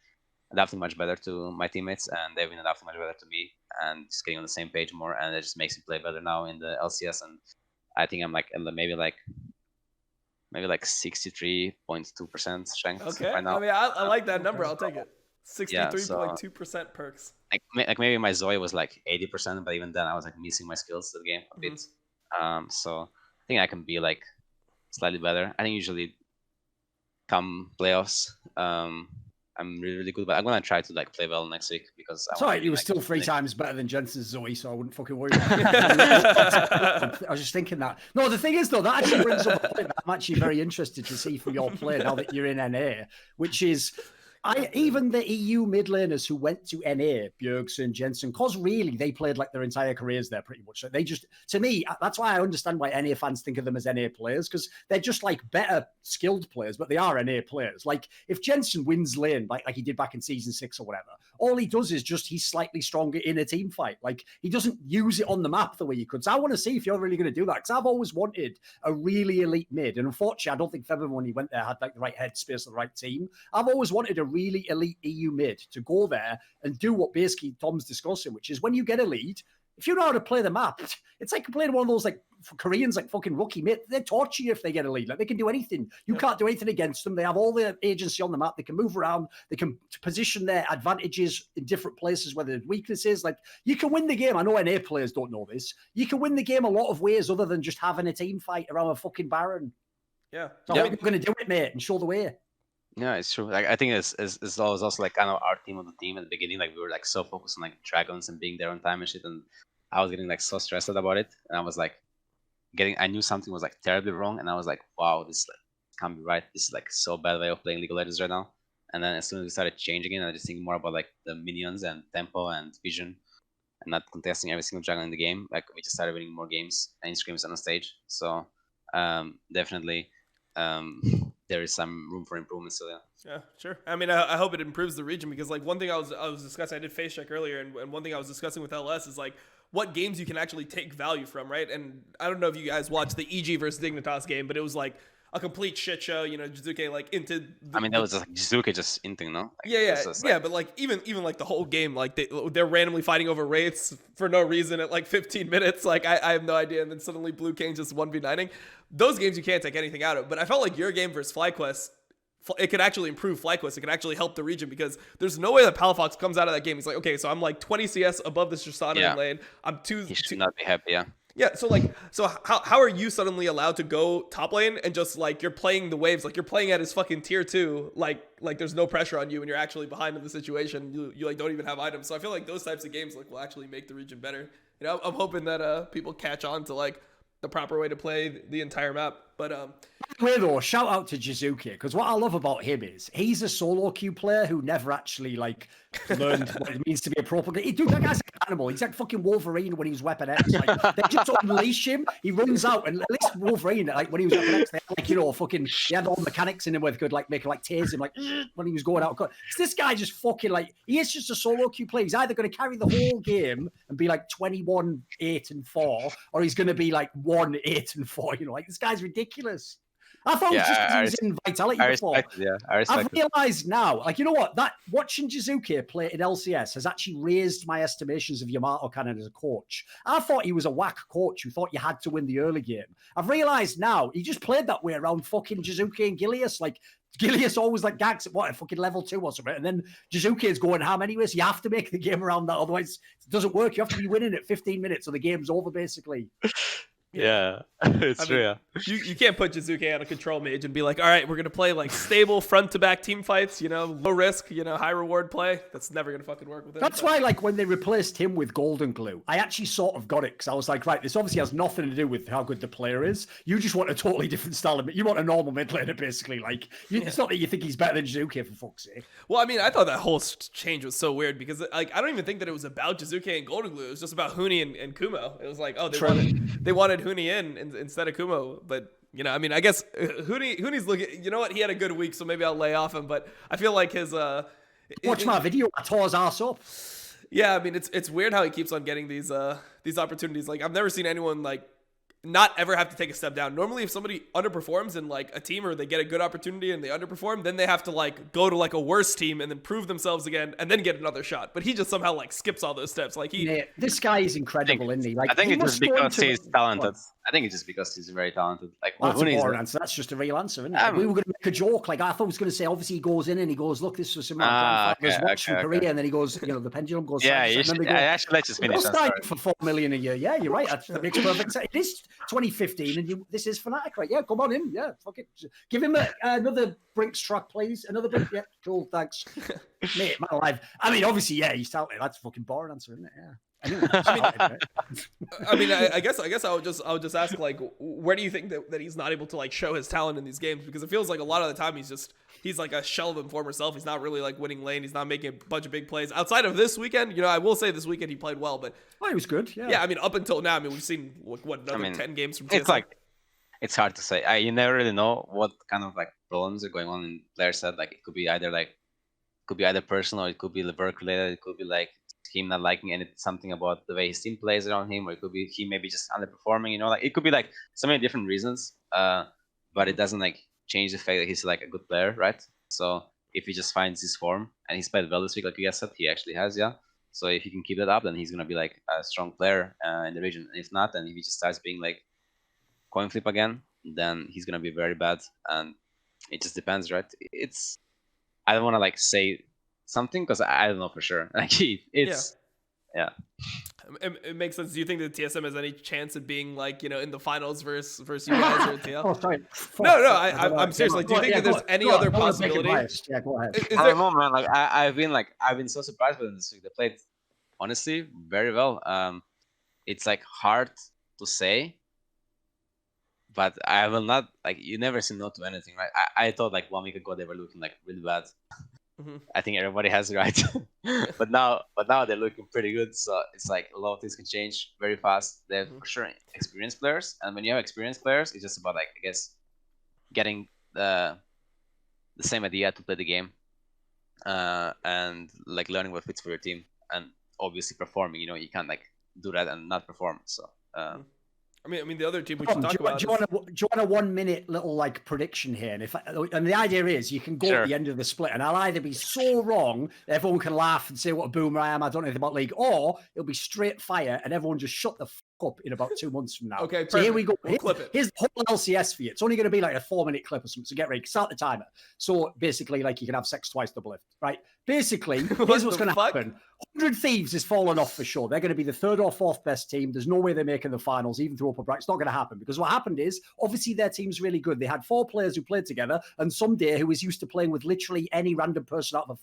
adapting much better to my teammates, and they've been adapting much better to me, and just getting on the same page more, and it just makes me play better now in the LCS. And I think I'm like maybe like 63.2% strength right now. I mean, I like that number. I'll take it. 63.2% Perkz. Like maybe my Zoe was like 80%, but even then I was like missing my skills to the game a bit. So I think I can be like slightly better. I think usually come playoffs, I'm really good, but I'm gonna try to like play well next week because sorry, he was still 3 times better than Jensen's Zoe, so I wouldn't fucking worry about it. I was just thinking that. No, the thing is though, that actually brings up a point that I'm actually very interested to see from your play now that you're in NA, which is Even the EU mid laners who went to NA, Bjergsen, Jensen, because really they played like their entire careers there pretty much. So they just, to me, that's why I understand why NA fans think of them as NA players, because they're just like better skilled players, but they are NA players. Like if Jensen wins lane, like he did back in season 6 or whatever, all he does is just he's slightly stronger in a team fight. Like he doesn't use it on the map the way you could. So I want to see if you're really going to do that, because I've always wanted a really elite mid. And unfortunately, I don't think Febvre, when he went there, had like the right headspace or the right team. I've always wanted a really elite EU mid to go there and do what basically Tom's discussing, which is when you get a lead, if you know how to play the map, it's like playing one of those like Koreans, like fucking rookie mid. They torture you if they get a lead. Like they can do anything. You can't do anything against them. They have all the agency on the map. They can move around. They can position their advantages in different places where there's weaknesses. Like you can win the game. I know NA players don't know this. You can win the game a lot of ways other than just having a team fight around a fucking Baron. Yeah. So we're going to do it, mate, and show the way. Yeah, it's true. Like I think it's also like kind of our team of the team at the beginning. Like we were like so focused on like dragons and being there on time and shit, and I was getting like so stressed out about it. And I was like I knew something was like terribly wrong, and I was like, wow, this like can't be right. This is like so bad way of playing League of Legends right now. And then as soon as we started changing it, I just think more about like the minions and tempo and vision, and not contesting every single dragon in the game. Like we just started winning more games and scrims on the stage. So definitely. There is some room for improvement still. Yeah, sure. I mean, I hope it improves the region, because like one thing I was discussing, I did face check earlier, and one thing I was discussing with LS is like what games you can actually take value from, right? And I don't know if you guys watched the EG versus Dignitas game, but it was like a complete shit show. You know, Jizuke like into. I mean, that was just like Jizuke just inting, no? Like, yeah. But like even like the whole game, like they're randomly fighting over wraiths for no reason at like 15 minutes. Like I have no idea, and then suddenly Blue King just 1v9ing. Those games you can't take anything out of. But I felt like your game versus FlyQuest, it could actually improve FlyQuest. It could actually help the region, because there's no way that Palafox comes out of that game. He's like, okay, so I'm like 20 CS above this Tristana in lane. I'm He should not be happy, yeah. Yeah, so how are you suddenly allowed to go top lane and just like you're playing the waves, like you're playing at his fucking tier 2, like there's no pressure on you and you're actually behind in the situation. You like don't even have items. So I feel like those types of games like will actually make the region better. You know, I'm hoping that people catch on to like the proper way to play the entire map. But By the way, though, shout out to Jizuke, because what I love about him is he's a solo queue player who never actually like learned what it means to be a pro player. Dude, that guy's an animal. He's like fucking Wolverine when he was Weapon X. Like, they just unleash him. He runs out, and at least Wolverine, like when he was Weapon X, they had, like, you know, fucking he had all the mechanics in him where they could like make him like tase him like when he was going out. This guy just fucking like he is just a solo queue player. He's either going to carry the whole game and be like 21-8-4, or he's going to be like 1-8-4. You know, like this guy's ridiculous. I thought it was just because he was in Vitality before. I've realised now, like, you know what? That watching Jizuke play in LCS has actually raised my estimations of Yamato Cannon as a coach. I thought he was a whack coach who thought you had to win the early game. I've realised now he just played that way around fucking Jizuke and Gilius. Like, Gilius always like gags at what, at fucking level 2 or something. And then Jizuke is going ham anyway, so you have to make the game around that. Otherwise, it doesn't work. You have to be winning at 15 minutes or the game's over, basically. Yeah, it's true. Yeah. You can't put Jizuke on a control mage and be like, all right, we're going to play like stable front to back team fights, you know, low risk, you know, high reward play. That's never going to fucking work with him. That's why, like, when they replaced him with Golden Glue, I actually sort of got it, because I was like, right, this obviously has nothing to do with how good the player is. You just want a totally different style of you want a normal mid laner, basically. Like, it's not that you think he's better than Jizuke, for fuck's sake. Well, I mean, I thought that whole change was so weird, because like I don't even think that it was about Jizuke and Golden Glue. It was just about Huni and Kumo. It was like, oh, they wanted Huni in instead of Kumo. But, you know, I mean, I guess Huni's looking, you know what? He had a good week, so maybe I'll lay off him. But I feel like his watch my video. I tore his ass up. Yeah, I mean, it's weird how he keeps on getting these opportunities. Like, I've never seen anyone like not ever have to take a step down. Normally, if somebody underperforms in like a team, or they get a good opportunity and they underperform, then they have to like go to like a worse team and then prove themselves again and then get another shot. But he just somehow like skips all those steps. Like this guy is incredible, isn't he? Like, I think it's just because he's talented. I think it's just because he's very talented. Like, that's a boring answer. That's just a real answer, isn't it? We were going to make a joke. Like, I thought I was going to say, obviously he goes in and he goes, look, this was some watching Korea, and then he goes, you know, the pendulum goes. Yeah, actually, let's just finish that. For $4 million a year. Yeah, you're right. That makes perfect sense. It is 2015, and this is Fnatic, right? Yeah, come on in. Yeah, fuck it. Give him another Brinks track, please. Another Brinks. Yeah, cool. Thanks, mate. Man alive. I mean, obviously, yeah, he's talented. That's a fucking boring answer, isn't it? Yeah. I guess I would just ask, like, where do you think that he's not able to like show his talent in these games? Because it feels like a lot of the time he's like a shell of him former self. He's not really like winning lane. He's not making a bunch of big plays outside of this weekend. I will say this weekend he played well, but he was good. Yeah. Yeah, I mean, up until now, we've seen another 10 games from TSM. It's hard to say. You never really know what kind of like problems are going on in players' head. Like it could be either personal, or it could be work related. It could be like him not liking something about the way his team plays around him, or it could be he maybe just underperforming. Like it could be like so many different reasons. But it doesn't like change the fact that he's like a good player, right? So if he just finds his form and he's played well this week, like you guys said, he actually has, yeah. So if he can keep that up, then he's gonna be like a strong player in the region. And if not, then if he just starts being like coin flip again, then he's gonna be very bad. And it just depends, right? I don't want to like say something because I don't know for sure. Like yeah. It makes sense. Do you think that TSM has any chance of being like in the finals versus you guys or TL? Oh, sorry. No. I'm seriously. Do you think that there's any other possibility? Yeah, go ahead. I don't know, man. Like I've been so surprised with them this week. They played honestly very well. It's like hard to say, but I will not like. You never say no to anything, right? I thought like 1 week ago they were looking like really bad. Mm-hmm. I think everybody has it right, but now they're looking pretty good. So it's like a lot of things can change very fast. They're for sure experienced players, and when you have experienced players, it's just about like I guess getting the same idea to play the game, and like learning what fits for your team, and obviously performing. You can't like do that and not perform. So. I mean, the other team we should talk about. Do you want a 1 minute little like prediction here? And the idea is you can go at the end of the split, and I'll either be so wrong that everyone can laugh and say what a boomer I am. I don't know anything about League, or it'll be straight fire and everyone just shut the up in about 2 months from now. Okay, perfect. So here we go. Clip it. Here's the whole LCS for you. It's only going to be like a 4-minute clip or something. So get ready. Start the timer. So basically, like you can have sex twice double lift, right? Basically, here's what's going to happen. 100 Thieves is falling off for sure. They're going to be the 3rd or 4th best team. There's no way they're making the finals, even through upper bracket. It's not going to happen because what happened is obviously their team's really good. They had 4 players who played together, and someday who was used to playing with literally any random person out of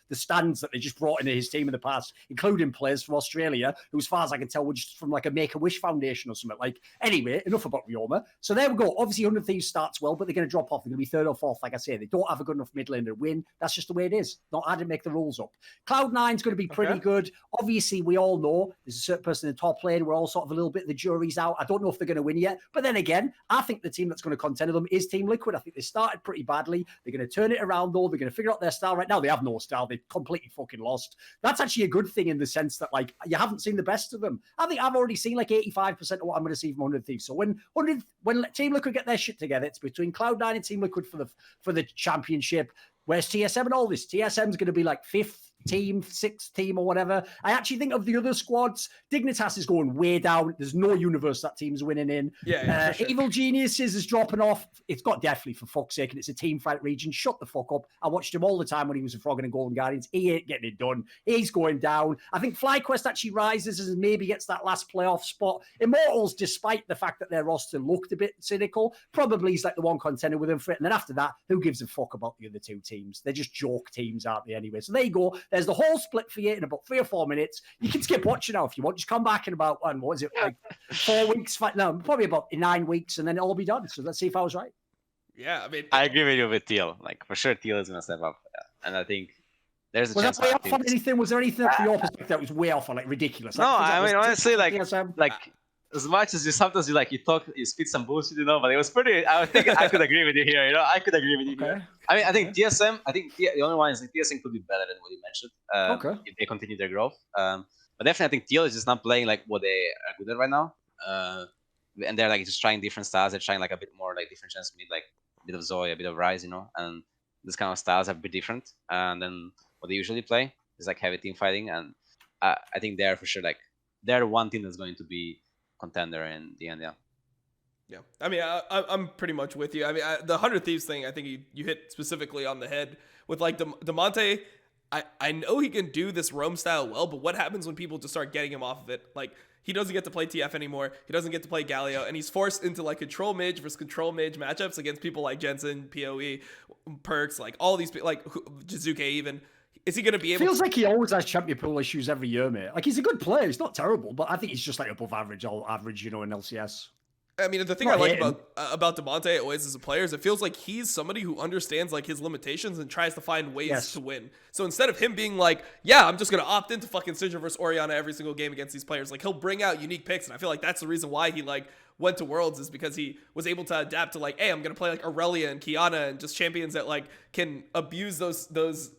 the stands that they just brought into his team in the past, including players from Australia, who, as far as I can tell, were just from like a Make-A-Wish Foundation or something. Like, anyway, enough about Roma. So there we go. Obviously, 100 Thieves starts well, but they're going to drop off. They're going to be 3rd or 4th, like I say. They don't have a good enough mid lane to win. That's just the way it is. I didn't make the rules up. Cloud9's going to be pretty good. Obviously, we all know there's a certain person in the top lane. We're all sort of a little bit, the jury's out. I don't know if they're going to win yet. But then again, I think the team that's going to contend with them is Team Liquid. I think they started pretty badly. They're going to turn it around, though. They're going to figure out their style. Right now, they have no style. They've completely fucking lost. That's actually a good thing in the sense that, like, you haven't seen the best of them. I think I've already seen like 85% of what I'm going to see from 100 Thieves. So when Team Liquid get their shit together, it's between Cloud9 and Team Liquid for the championship. Where's TSM and all this? TSM's going to be like 5th team, 6th team or whatever. I actually think of the other squads, Dignitas is going way down. There's no universe that team's winning in. Sure. Evil Geniuses is dropping off. It's got definitely, for fuck's sake, and it's a team fight region. Shut the fuck up. I watched him all the time when he was a Froggen and Golden Guardians. He ain't getting it done. He's going down. I think FlyQuest actually rises and maybe gets that last playoff spot. Immortals, despite the fact that their roster looked a bit cynical, probably is like the one contender with them for it. And then after that, who gives a fuck about the other 2 teams? They're just joke teams, aren't they, anyway? So there you go. There's the whole split for you in about 3 or 4 minutes. You can skip watching now if you want. Just come back in about, what is it, like 4 weeks? No, probably about 9 weeks, and then it'll be done. So let's see if I was right. Yeah, I mean, I agree with you with Teal. Like, for sure, Teal is going to step up. And I think there's a chance. Was there anything from your perspective that was way off or like ridiculous? No, like, I mean, honestly, like TSM? As much as sometimes you talk, you spit some bullshit, but it was pretty. I think I could agree with you here. I could agree with you here. I mean, I think TSM. I think the only one is like TSM could be better than what you mentioned. If they continue their growth. But definitely, I think TL is just not playing like what they are good at right now. And they're like just trying different styles. They're trying like a bit more like different chance mid, like a bit of Zoe, a bit of Ryze, and this kind of styles are a bit different. And then what they usually play is like heavy team fighting. And I think they're for sure like they're one team that's going to be contender in the end. Yeah, I mean, I'm pretty much with you. I mean, the 100 Thieves thing, I think you hit specifically on the head with like Demonte. I know he can do this roam style well, but what happens when people just start getting him off of it? Like, he doesn't get to play TF anymore. He doesn't get to play Galio, and he's forced into like control mage versus control mage matchups against people like Jensen, PoE, Perkz, like all these, like Jizuke even. is he going to be able? Feels like he always has champion pool issues every year, mate. Like he's a good player. He's not terrible, but I think he's just like above average, all average, in LCS. I mean, the thing I like about Damonte always as a player is it feels like he's somebody who understands like his limitations and tries to find ways to win. So instead of him being like, yeah, I'm just going to opt into fucking Syndra versus Orianna every single game against these players, like he'll bring out unique picks. And I feel like that's the reason why he like went to Worlds, is because he was able to adapt to like, hey, I'm going to play like Aurelia and Kiana and just champions that like can abuse those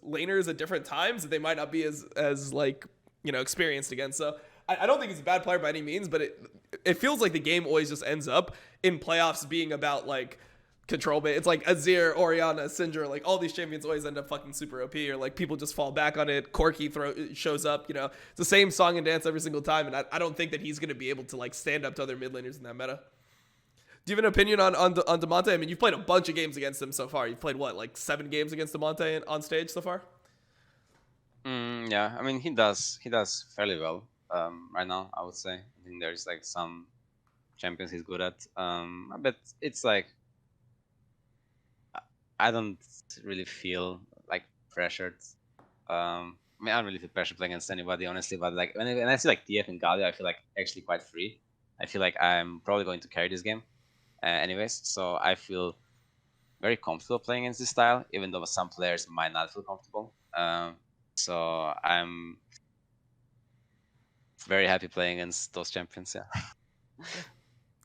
laners at different times that they might not be as like, you know, experienced against. So I don't think he's a bad player by any means, but it feels like the game always just ends up in playoffs being about like control bait. It's like Azir, Orianna, Syndra, like all these champions always end up fucking super OP, or like people just fall back on it. Corki shows up, you know, it's the same song and dance every single time, and I don't think that he's going to be able to like stand up to other mid laners in that meta. Do you have an opinion on Damonte? I mean, you've played a bunch of games against him so far. You've played what, like 7 games against Damonte on stage so far? Yeah, I mean he does fairly well. Right now, I would say. I think there's like some champions he's good at. But it's like I don't really feel like pressured. I mean, I don't really feel pressure playing against anybody, honestly. But like when I see like TF and Galio, I feel like actually quite free. I feel like I'm probably going to carry this game, anyways. So I feel very comfortable playing against this style, even though some players might not feel comfortable. So I'm very happy playing against those champions. Yeah.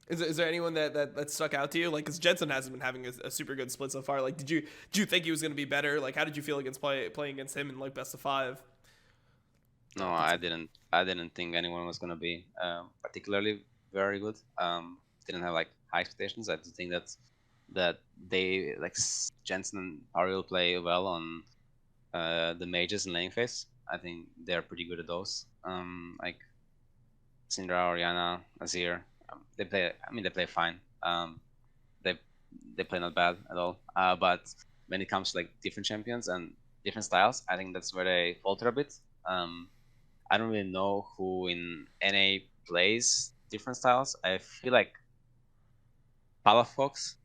Is there anyone that stuck out to you? Like, because Jensen hasn't been having a super good split so far. Like, did you think he was going to be better? Like, how did you feel against playing against him in like best of 5? No, I didn't think anyone was going to be particularly very good. Didn't have like high expectations. I do think that they like Jensen and Ari will play well on the mages and laning phase. I think they're pretty good at those. Like Syndra, Orianna, Azir, they play fine. They play not bad at all. But when it comes to like different champions and different styles, I think that's where they falter a bit. I don't really know who in NA plays different styles. I feel like Palafox,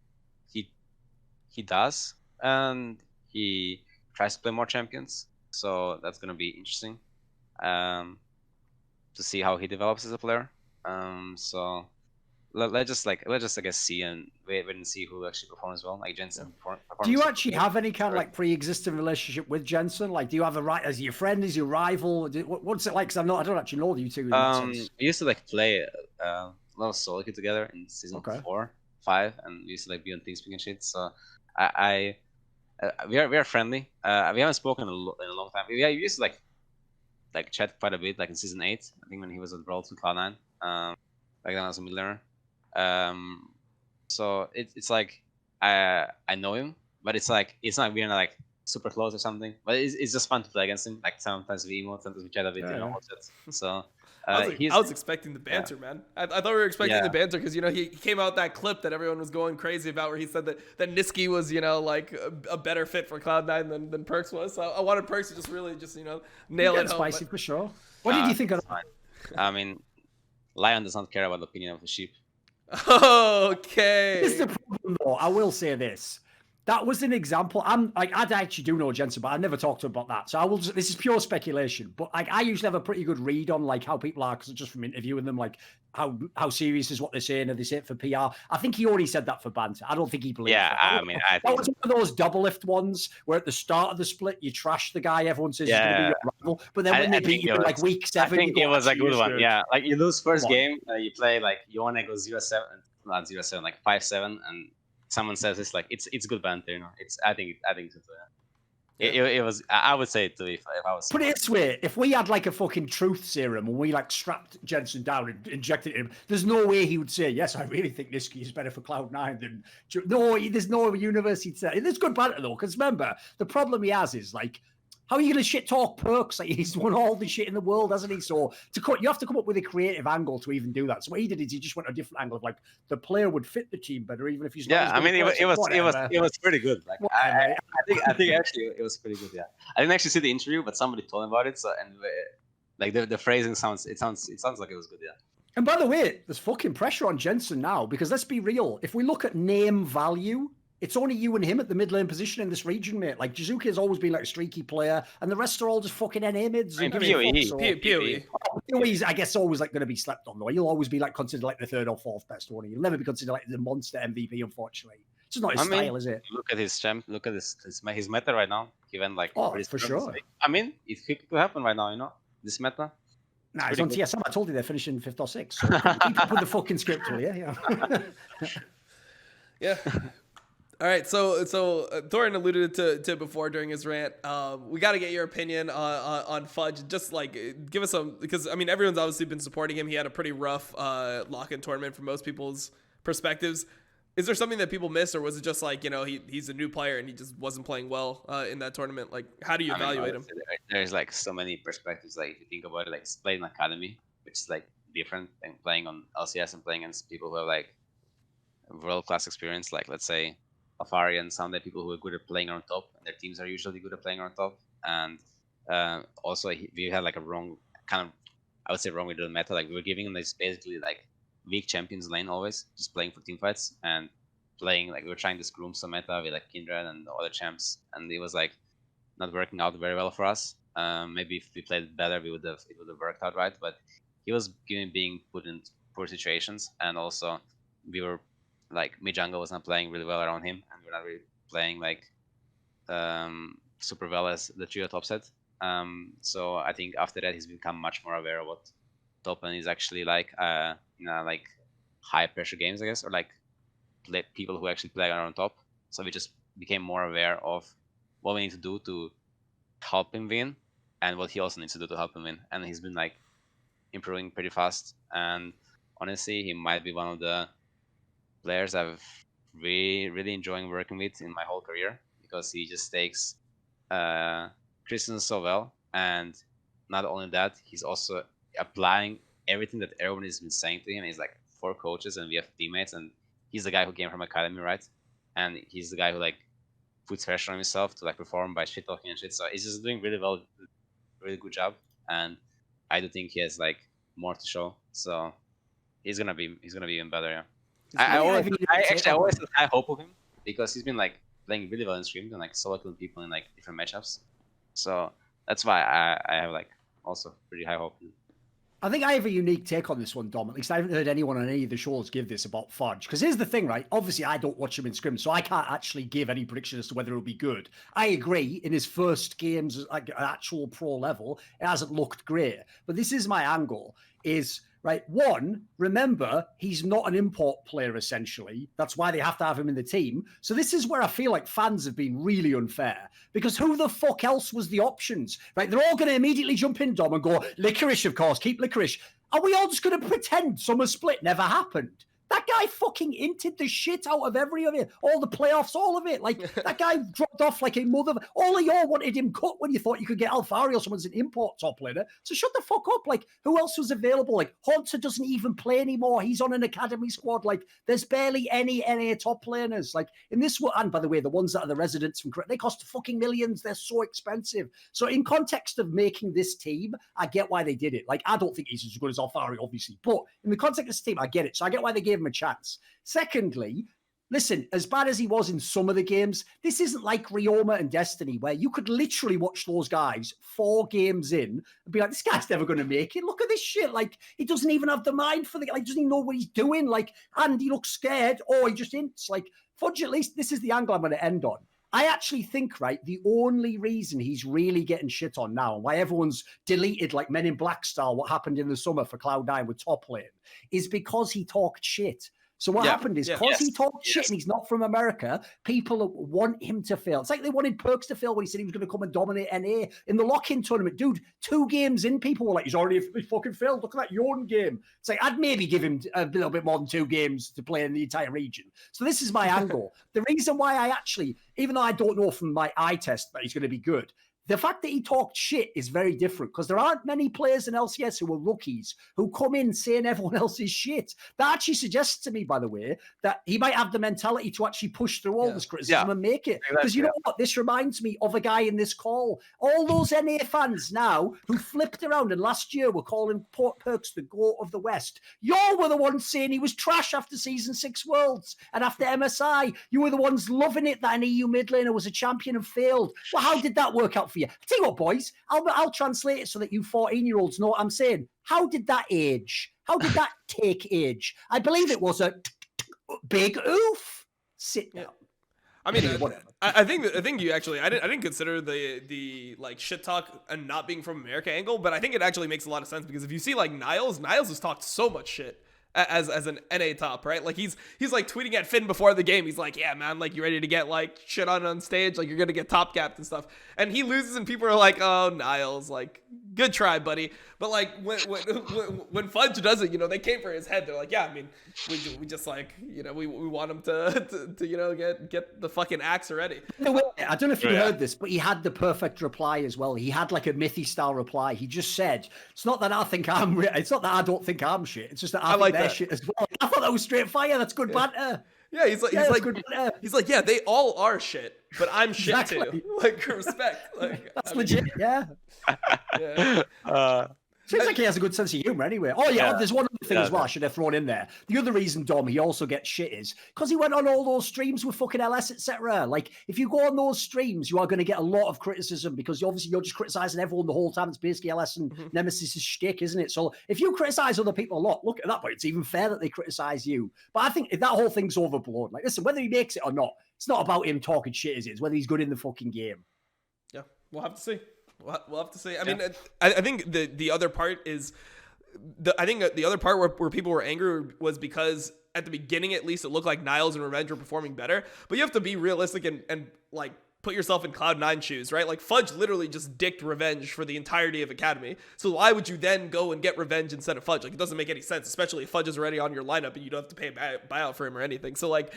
he does, and he tries to play more champions. So that's gonna be interesting to see how he develops as a player. So let's just I guess see and wait and see who actually performs well. Like Jensen. Do you actually have any kind of like pre-existing relationship with Jensen? Like, do you have a right as your friend, as your rival? What's it like? Because I don't actually know you two. In that sense. We used to like play a lot of solo queue together in season 4, 5, and we used to like be on TeamSpeak and shit. So we are friendly. We haven't spoken in a long time. We used to like chat quite a bit, like in season 8. I think when he was at Worlds with Cloud9. Like then as a Midlaner. So it's like I know him, but it's like we're not like super close or something. But it's just fun to play against him. Like sometimes we emote, sometimes we chat a bit, So I was expecting the banter, man. I thought we were expecting the banter because, you know, he came out that clip that everyone was going crazy about where he said that Niski was, you know, like a better fit for Cloud9 than Perkz was. So I wanted Perkz to just really you know, nail it home. Spicy for sure. What did you think of that? I mean, Lion does not care about the opinion of the sheep. Okay. Here's the problem, though. I will say this. That was an example. I actually do know Jensen, but I never talked to him about that. So I will. This is pure speculation. But like, I usually have a pretty good read on like how people are, because just from interviewing them, like how serious is what they're saying, are they saying it for PR? I think he already said that for banter. I don't think he believed. Yeah, that. I mean, that was one of those double lift ones where at the start of the split you trash the guy, everyone says he's going to be your rival, but then when they beat you in like week 7, I think it was a good one. Yeah, like you lose first game, you play like you want to go 0-7, not 0-7, like 5-7, and someone says it's like it's good banter, you know. I think it's good. It was. I would say it to if I was. Put it this way: if we had like a fucking truth serum and we like strapped Jensen down and injected him, there's no way he would say, "Yes, I really think Niski is better for Cloud9 than." No, there's no universe he'd say. There's good banter though, because remember the problem he has is like, how are you going to shit talk Perkz? Like, he's won all the shit in the world, hasn't he? So you have to come up with a creative angle to even do that. So what he did is he just went a different angle of like the player would fit the team better, even if he's not. Yeah, I mean it was pretty good. Like I think actually it was pretty good. Yeah, I didn't actually see the interview, but somebody told me about it. So and like the phrasing sounds like it was good. Yeah. And by the way, there's fucking pressure on Jensen now because let's be real. If we look at name value, It's only you and him at the mid lane position in this region, mate. Like, Jizuki has always been like a streaky player, and the rest are all just fucking NA mids. PoE. PoE's, I guess, always like going to be slept on, though. He'll always be like considered like the third or fourth best one. He'll never be considered like the monster MVP, unfortunately. It's just not his style, is it? Look at his champ. Look at his meta right now. Given like, for sure. I mean, it could happen right now. You know, this meta. Nah, he's on TSM. I told you they're finishing 5th or 6th. So keep up with the fucking script, will you? Yeah. Yeah. All right, so Thorin alluded to it before during his rant. We got to get your opinion on Fudge. Just like give us some, because I mean everyone's obviously been supporting him. He had a pretty rough lock-in tournament from most people's perspectives. Is there something that people miss, or was it just like, you know, he's a new player and he just wasn't playing well in that tournament? Like, how do you evaluate him? There's like so many perspectives. Like if you think about it, like playing Academy, which is like different than playing on LCS and playing against people who have like world-class experience. Like let's say Afari and some of the people who are good at playing on top, and their teams are usually good at playing on top. And also we had like a wrong kind of, I would say wrong with the meta. Like we were giving them this basically like weak champions lane always, just playing for team fights and playing like we were trying to groom some meta with like Kindred and other champs, and it was like not working out very well for us. Maybe if we played better, it would have worked out right. But he was being put in poor situations, and also we were like mid jungle was not playing really well around him, and we're not really playing like super well as the trio top set. So I think after that he's become much more aware of what top lane is actually like, like high pressure games, I guess, or like people who actually play around top. So we just became more aware of what we need to do to help him win, and what he also needs to do to help him win. And he's been like improving pretty fast. And honestly, he might be one of the players I've really enjoying working with in my whole career, because he just takes Christian so well, and not only that, he's also applying everything that everyone has been saying to him. He's like 4 coaches and we have teammates, and he's the guy who came from Academy, right? And he's the guy who like puts pressure on himself to like perform by shit talking and shit. So he's just doing really well, really good job. And I do think he has like more to show. So he's gonna be even better. Yeah. I always had high hope of him, because he's been like playing really well in streams and like solo killing people in like different matchups. So that's why I have like also pretty high hope. I think I have a unique take on this one, Dom. At least I haven't heard anyone on any of the shows give this about Fudge. Because here's the thing, right? Obviously, I don't watch him in scrims, so I can't actually give any prediction as to whether it'll be good. I agree, in his first games at actual pro level, it hasn't looked great. But this is my angle, is... right. One, remember, he's not an import player, essentially. That's why they have to have him in the team. So this is where I feel like fans have been really unfair, because who the fuck else was the options, right? They're all going to immediately jump in, Dom, and go, Licorice, of course, keep Licorice. Are we all just going to pretend Summer Split never happened? That guy fucking inted the shit out of every of it. All the playoffs, all of it. Like, that guy dropped off like a mother. All of y'all wanted him cut when you thought you could get Alfari or someone's an import top laner. So shut the fuck up. Like, who else was available? Like, Haunter doesn't even play anymore. He's on an academy squad. Like, there's barely any NA top laners. Like, in this one, and by the way, the ones that are the residents from, they cost fucking millions. They're so expensive. So in context of making this team, I get why they did it. Like, I don't think he's as good as Alfari, obviously. But in the context of this team, I get it. So I get why they gave him a chance. Secondly, listen, as bad as he was in some of the games, this isn't like Rioma and Destiny, where you could literally watch those guys 4 games in and be like, this guy's never going to make it. Look at this shit. Like, he doesn't even have the mind for the, like, doesn't even know what he's doing. Like, and he looks scared, or he just ints. Like, Fudge, at least this is the angle I'm going to end on. I actually think, right, the only reason he's really getting shit on now, and why everyone's deleted, like Men in Black style, what happened in the summer for Cloud9 with top lane, is because he talked shit. So what happened is, because he talked shit and he's not from America, people want him to fail. It's like they wanted Perkz to fail when he said he was going to come and dominate NA in the lock-in tournament. Dude, 2 games in, people were like, he's already fucking failed. Look at that Yorn game. It's like, I'd maybe give him a little bit more than 2 games to play in the entire region. So this is my angle. The reason why I actually, even though I don't know from my eye test that he's going to be good, the fact that he talked shit is very different because there aren't many players in LCS who are rookies who come in saying everyone else is shit. That actually suggests to me, by the way, that he might have the mentality to actually push through all this criticism and make it. Because you know what? This reminds me of a guy in this call. All those NA fans now who flipped around and last year were calling Perkz the GOAT of the West. Y'all were the ones saying he was trash after Season 6 Worlds and after MSI. You were the ones loving it that an EU mid laner was a champion and failed. Well, how did that work out for you? I'll tell you what, boys, I'll translate it so that you 14-year-olds know what I'm saying. How did that age? How did that take age? I believe it was a big oof. Sit down. I mean, I think you actually I didn't consider the like shit talk and not being from America angle, but I think it actually makes a lot of sense because if you see like Niles has talked so much shit as an NA top, right? Like he's like tweeting at Finn before the game. He's like, yeah, man, like you ready to get like shit on stage? Like you're gonna get top capped and stuff. And he loses and people are like, oh, Niles, like good try, buddy. But like when Fudge does it, you know, they came for his head. They're like, yeah, I mean, we just like, you know, we want him to you know get the fucking axe already. I don't know if you heard this, but he had the perfect reply as well. He had like a Mithy style reply. He just said, it's not that it's not that I don't think I'm shit. It's just that I think they're shit as well. I thought that was straight fire. That's good banter. Yeah, he's like, yeah, they all are shit, but I'm shit too. Like respect. Like that's legit. Yeah. Seems like he has a good sense of humor anyway. Oh, yeah, there's one other thing as well I should have thrown in there. The other reason, Dom, he also gets shit is because he went on all those streams with fucking LS, etc. Like, if you go on those streams, you are going to get a lot of criticism because obviously you're just criticizing everyone the whole time. It's basically LS and Nemesis' shtick, isn't it? So if you criticize other people a lot, look at that point. It's even fair that they criticize you. But I think that whole thing's overblown. Like, listen, whether he makes it or not, it's not about him talking shit, is it? It's whether he's good in the fucking game. Yeah, we'll have to see. We'll have to see. I mean, I think the other part is, I think the other part where people were angry was because at the beginning, at least, it looked like Niles and Revenge were performing better. But you have to be realistic and like put yourself in Cloud9 shoes, right? Like Fudge literally just dicked Revenge for the entirety of Academy. So why would you then go and get Revenge instead of Fudge? Like it doesn't make any sense, especially if Fudge is already on your lineup and you don't have to pay a buyout for him or anything. So like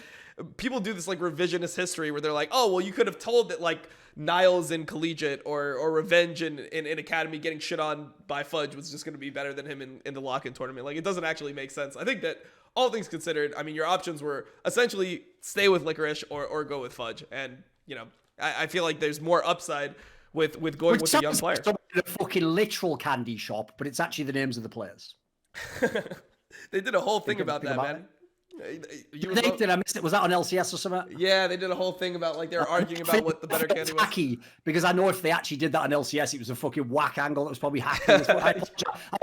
people do this like revisionist history where they're like, oh, well, you could have told that like Niles in Collegiate or Revenge in Academy getting shit on by Fudge was just going to be better than him in the lock-in tournament. Like it doesn't actually make sense. I think that all things considered, I mean, your options were essentially stay with Licorice or go with Fudge. And, you know, I feel like there's more upside with going with a young player. It's a fucking literal candy shop, but it's actually the names of the players. They did a whole thing about that, man. Did I miss it? Was that on LCS or something? Yeah, they did a whole thing about like they were arguing about what the better candy was. Hacky, because I know if they actually did that on LCS, it was a fucking whack angle that was probably hacking. I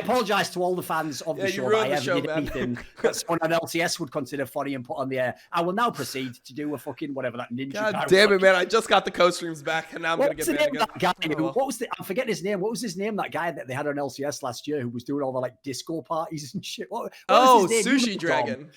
apologize to all the fans of the show that I ever did anything that someone on LCS would consider funny and put on the air. I will now proceed to do a fucking whatever that ninja. God damn it, man! I just got the co-streams back, and now I'm gonna get banned again. I'm forgetting his name. What was his name? That guy that they had on LCS last year who was doing all the like disco parties and shit. What was his name? Sushi Dragon.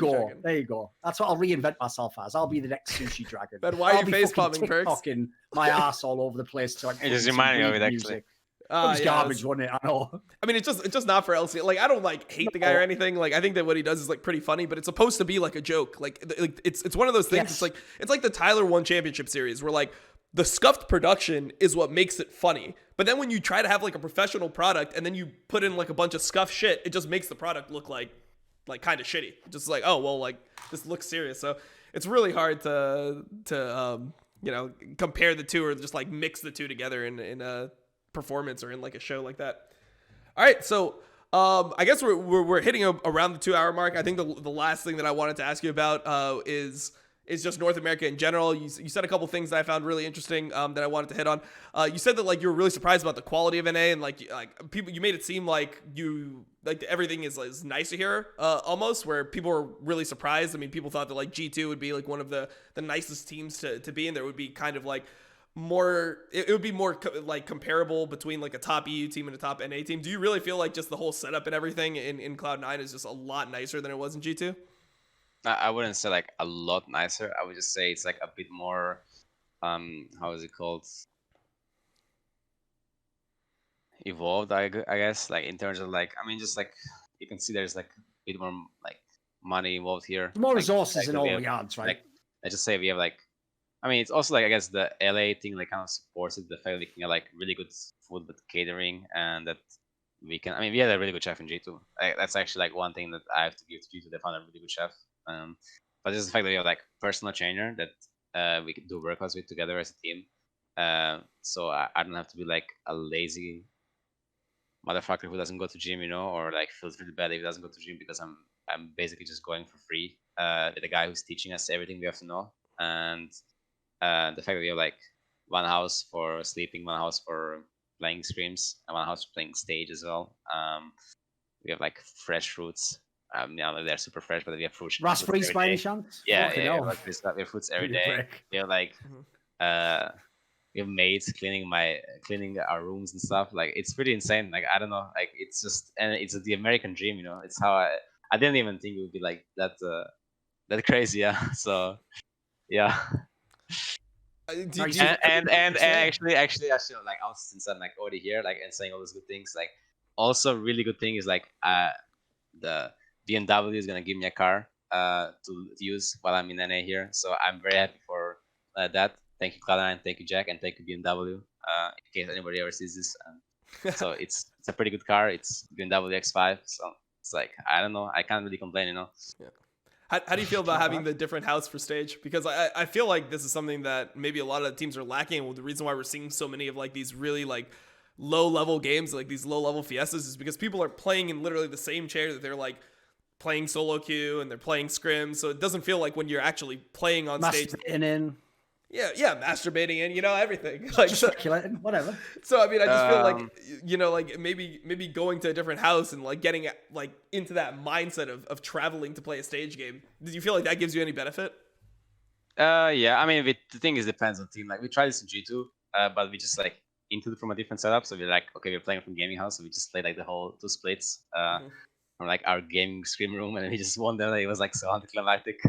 There you go. That's what I'll reinvent myself as. I'll be the next sushi dragon. But why are you face palming, Perkz? My ass all over the place. To, like, it just reminded me of it actually. It was garbage, wasn't it? I know. I mean, it's just not for LC. Like, I don't like hate the guy or anything. Like, I think that what he does is like pretty funny, but it's supposed to be like a joke. Like it's one of those things. Yes. It's like the Tyler 1 championship series where like the scuffed production is what makes it funny. But then when you try to have like a professional product and then you put in like a bunch of scuffed shit, it just makes the product look like kind of shitty. Just like, oh, well, like this looks serious. So it's really hard to you know, compare the two or just like mix the two together in a performance or in like a show like that. All right. So I guess we're hitting around the 2-hour mark. I think the last thing that I wanted to ask you about is just North America in general. You said a couple things that I found really interesting that I wanted to hit on. You said that like you were really surprised about the quality of NA and like people, you made it seem like everything is nicer here almost, where people were really surprised. I mean, people thought that like G2 would be like one of the nicest teams to be in. There would be kind of like more, it would be more like comparable between like a top EU team and a top NA team. Do you really feel like just the whole setup and everying in Cloud9 is just a lot nicer than it was in G2? I wouldn't say like a lot nicer. I would just say it's like a bit more, how is it called? Evolved, I guess, like in terms of like, I mean, just like you can see there's like a bit more like money involved here. More like, resources like, in all regards, right? Like, let's just say we have like, I mean, it's also like I guess the LA thing like kind of supports it. The fact that we can get like really good food with catering, and that we can. I mean, we had a really good chef in G2. That's actually like one thing that I have to give to G2. They found a really good chef. But just the fact that we have like personal trainer that we can do workouts with together as a team. So I don't have to be like a lazy motherfucker who doesn't go to gym, or like feels really bad if he doesn't go to gym because I'm basically just going for free with a guy who's teaching us everything we have to know. And the fact that we have like one house for sleeping, one house for playing scrims, and one house for playing stage as well. We have like fresh fruits. They're super fresh, but we have fruits. Raspberries by any chance? Yeah, we have fruits every day. We have like we have maids cleaning our rooms and stuff. Like it's pretty insane. Like I don't know. Like it's just, and it's the American dream. It's how I didn't even think it would be like that crazy. Yeah. So yeah. And actually, I feel like since I'm like already here, like and saying all those good things, like also really good thing is like the BMW is gonna give me a car to use while I'm in NA here. So I'm very happy for that. Thank you Cloud9, thank you Jack, and thank you BMW. In case anybody ever sees this, so it's a pretty good car. It's BMW X5, so it's like I don't know, I can't really complain, Yeah. How do you feel about having the different house for stage? Because I feel like this is something that maybe a lot of teams are lacking. Well, the reason why we're seeing so many of like these really like low level games, like these low level fiestas, is because people are playing in literally the same chair that they're like playing solo queue and they're playing scrims. So it doesn't feel like when you're actually playing on stage. Yeah, masturbating and everything. Like just speculating, whatever. So I mean, I just feel like like maybe going to a different house and like getting like into that mindset of traveling to play a stage game. Did you feel like that gives you any benefit? Yeah, I mean, the thing is, depends on team. Like we tried this in G2, but we just like into it from a different setup. So we're like, okay, we're playing from gaming house, so we just played like the whole 2 splits from like our gaming scrim room, and we just won them. It was like so anticlimactic.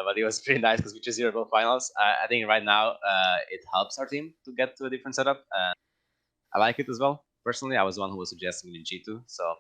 But it was pretty nice because we just zeroed both finals. I think right now it helps our team to get to a different setup. I like it as well. Personally, I was the one who was suggesting it in G2, so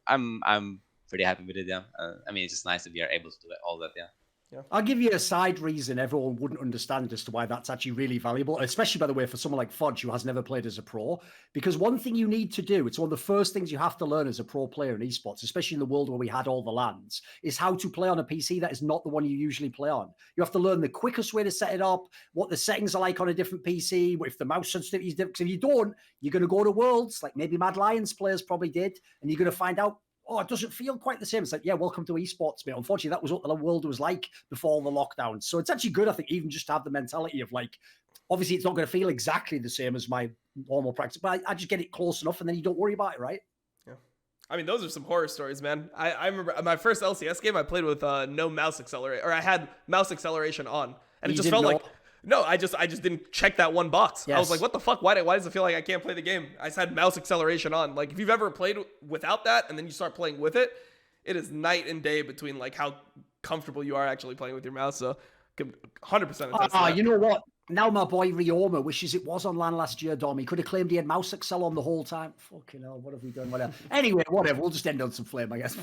I'm pretty happy with it. Yeah, I mean it's just nice that we are able to do all that. Yeah. Yeah. I'll give you a side reason everyone wouldn't understand as to why that's actually really valuable, especially, by the way, for someone like Fudge, who has never played as a pro. Because one thing you need to do, it's one of the first things you have to learn as a pro player in esports, especially in the world where we had all the LANs, is how to play on a PC that is not the one you usually play on. You have to learn the quickest way to set it up, what the settings are like on a different PC, if the mouse sensitivity is different. Because if you don't, you're going to go to Worlds, like maybe Mad Lions players probably did, and you're going to find out, oh, it doesn't feel quite the same. It's like, yeah, welcome to esports, mate. Unfortunately, that was what the world was like before the lockdown. So it's actually good, I think, even just to have the mentality of like, obviously it's not going to feel exactly the same as my normal practice, but I just get it close enough and then you don't worry about it, right? Yeah. I mean, those are some horror stories, man. I remember my first LCS game, I played with no mouse accelerator, or I had mouse acceleration on, and it just felt like, no, I just didn't check that one box. Yes. I was like, what the fuck? Why does it feel like I can't play the game? I just had mouse acceleration on. Like, if you've ever played without that and then you start playing with it, it is night and day between like how comfortable you are actually playing with your mouse. So 100%. You know what? Now my boy Rioma wishes it was on LAN last year, Dom. He could have claimed he had mouse accel on the whole time. Fucking hell, what have we done? Whatever. Anyway, whatever. We'll just end on some flame, I guess.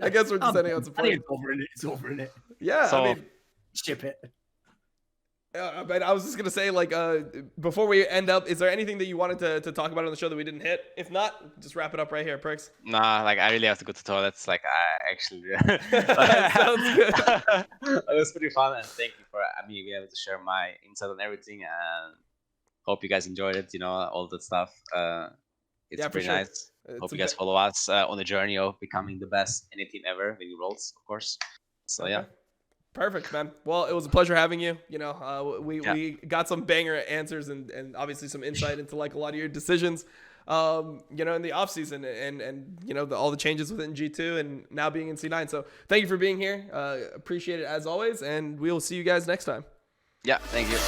I guess we're just ending on some flame. It's over in it. Yeah, so, I mean, ship it. But I was just going to say, like, before we end up, is there anything that you wanted to talk about on the show that we didn't hit? If not, just wrap it up right here, Perkz. Nah, like, I really have to go to toilets. Like, I actually... Sounds good. It was pretty fun, and thank you for me being able to share my insight on everything, and hope you guys enjoyed it, all that stuff. It's pretty nice. Hope you guys follow us on the journey of becoming the best any team ever, winning Worlds, of course. So, yeah. Perfect, man. Well, it was a pleasure having you. We got some banger answers and obviously some insight into like a lot of your decisions, in the off season and all the changes within G2 and now being in C9. So thank you for being here. Appreciate it as always, and we will see you guys next time. Yeah, thank you.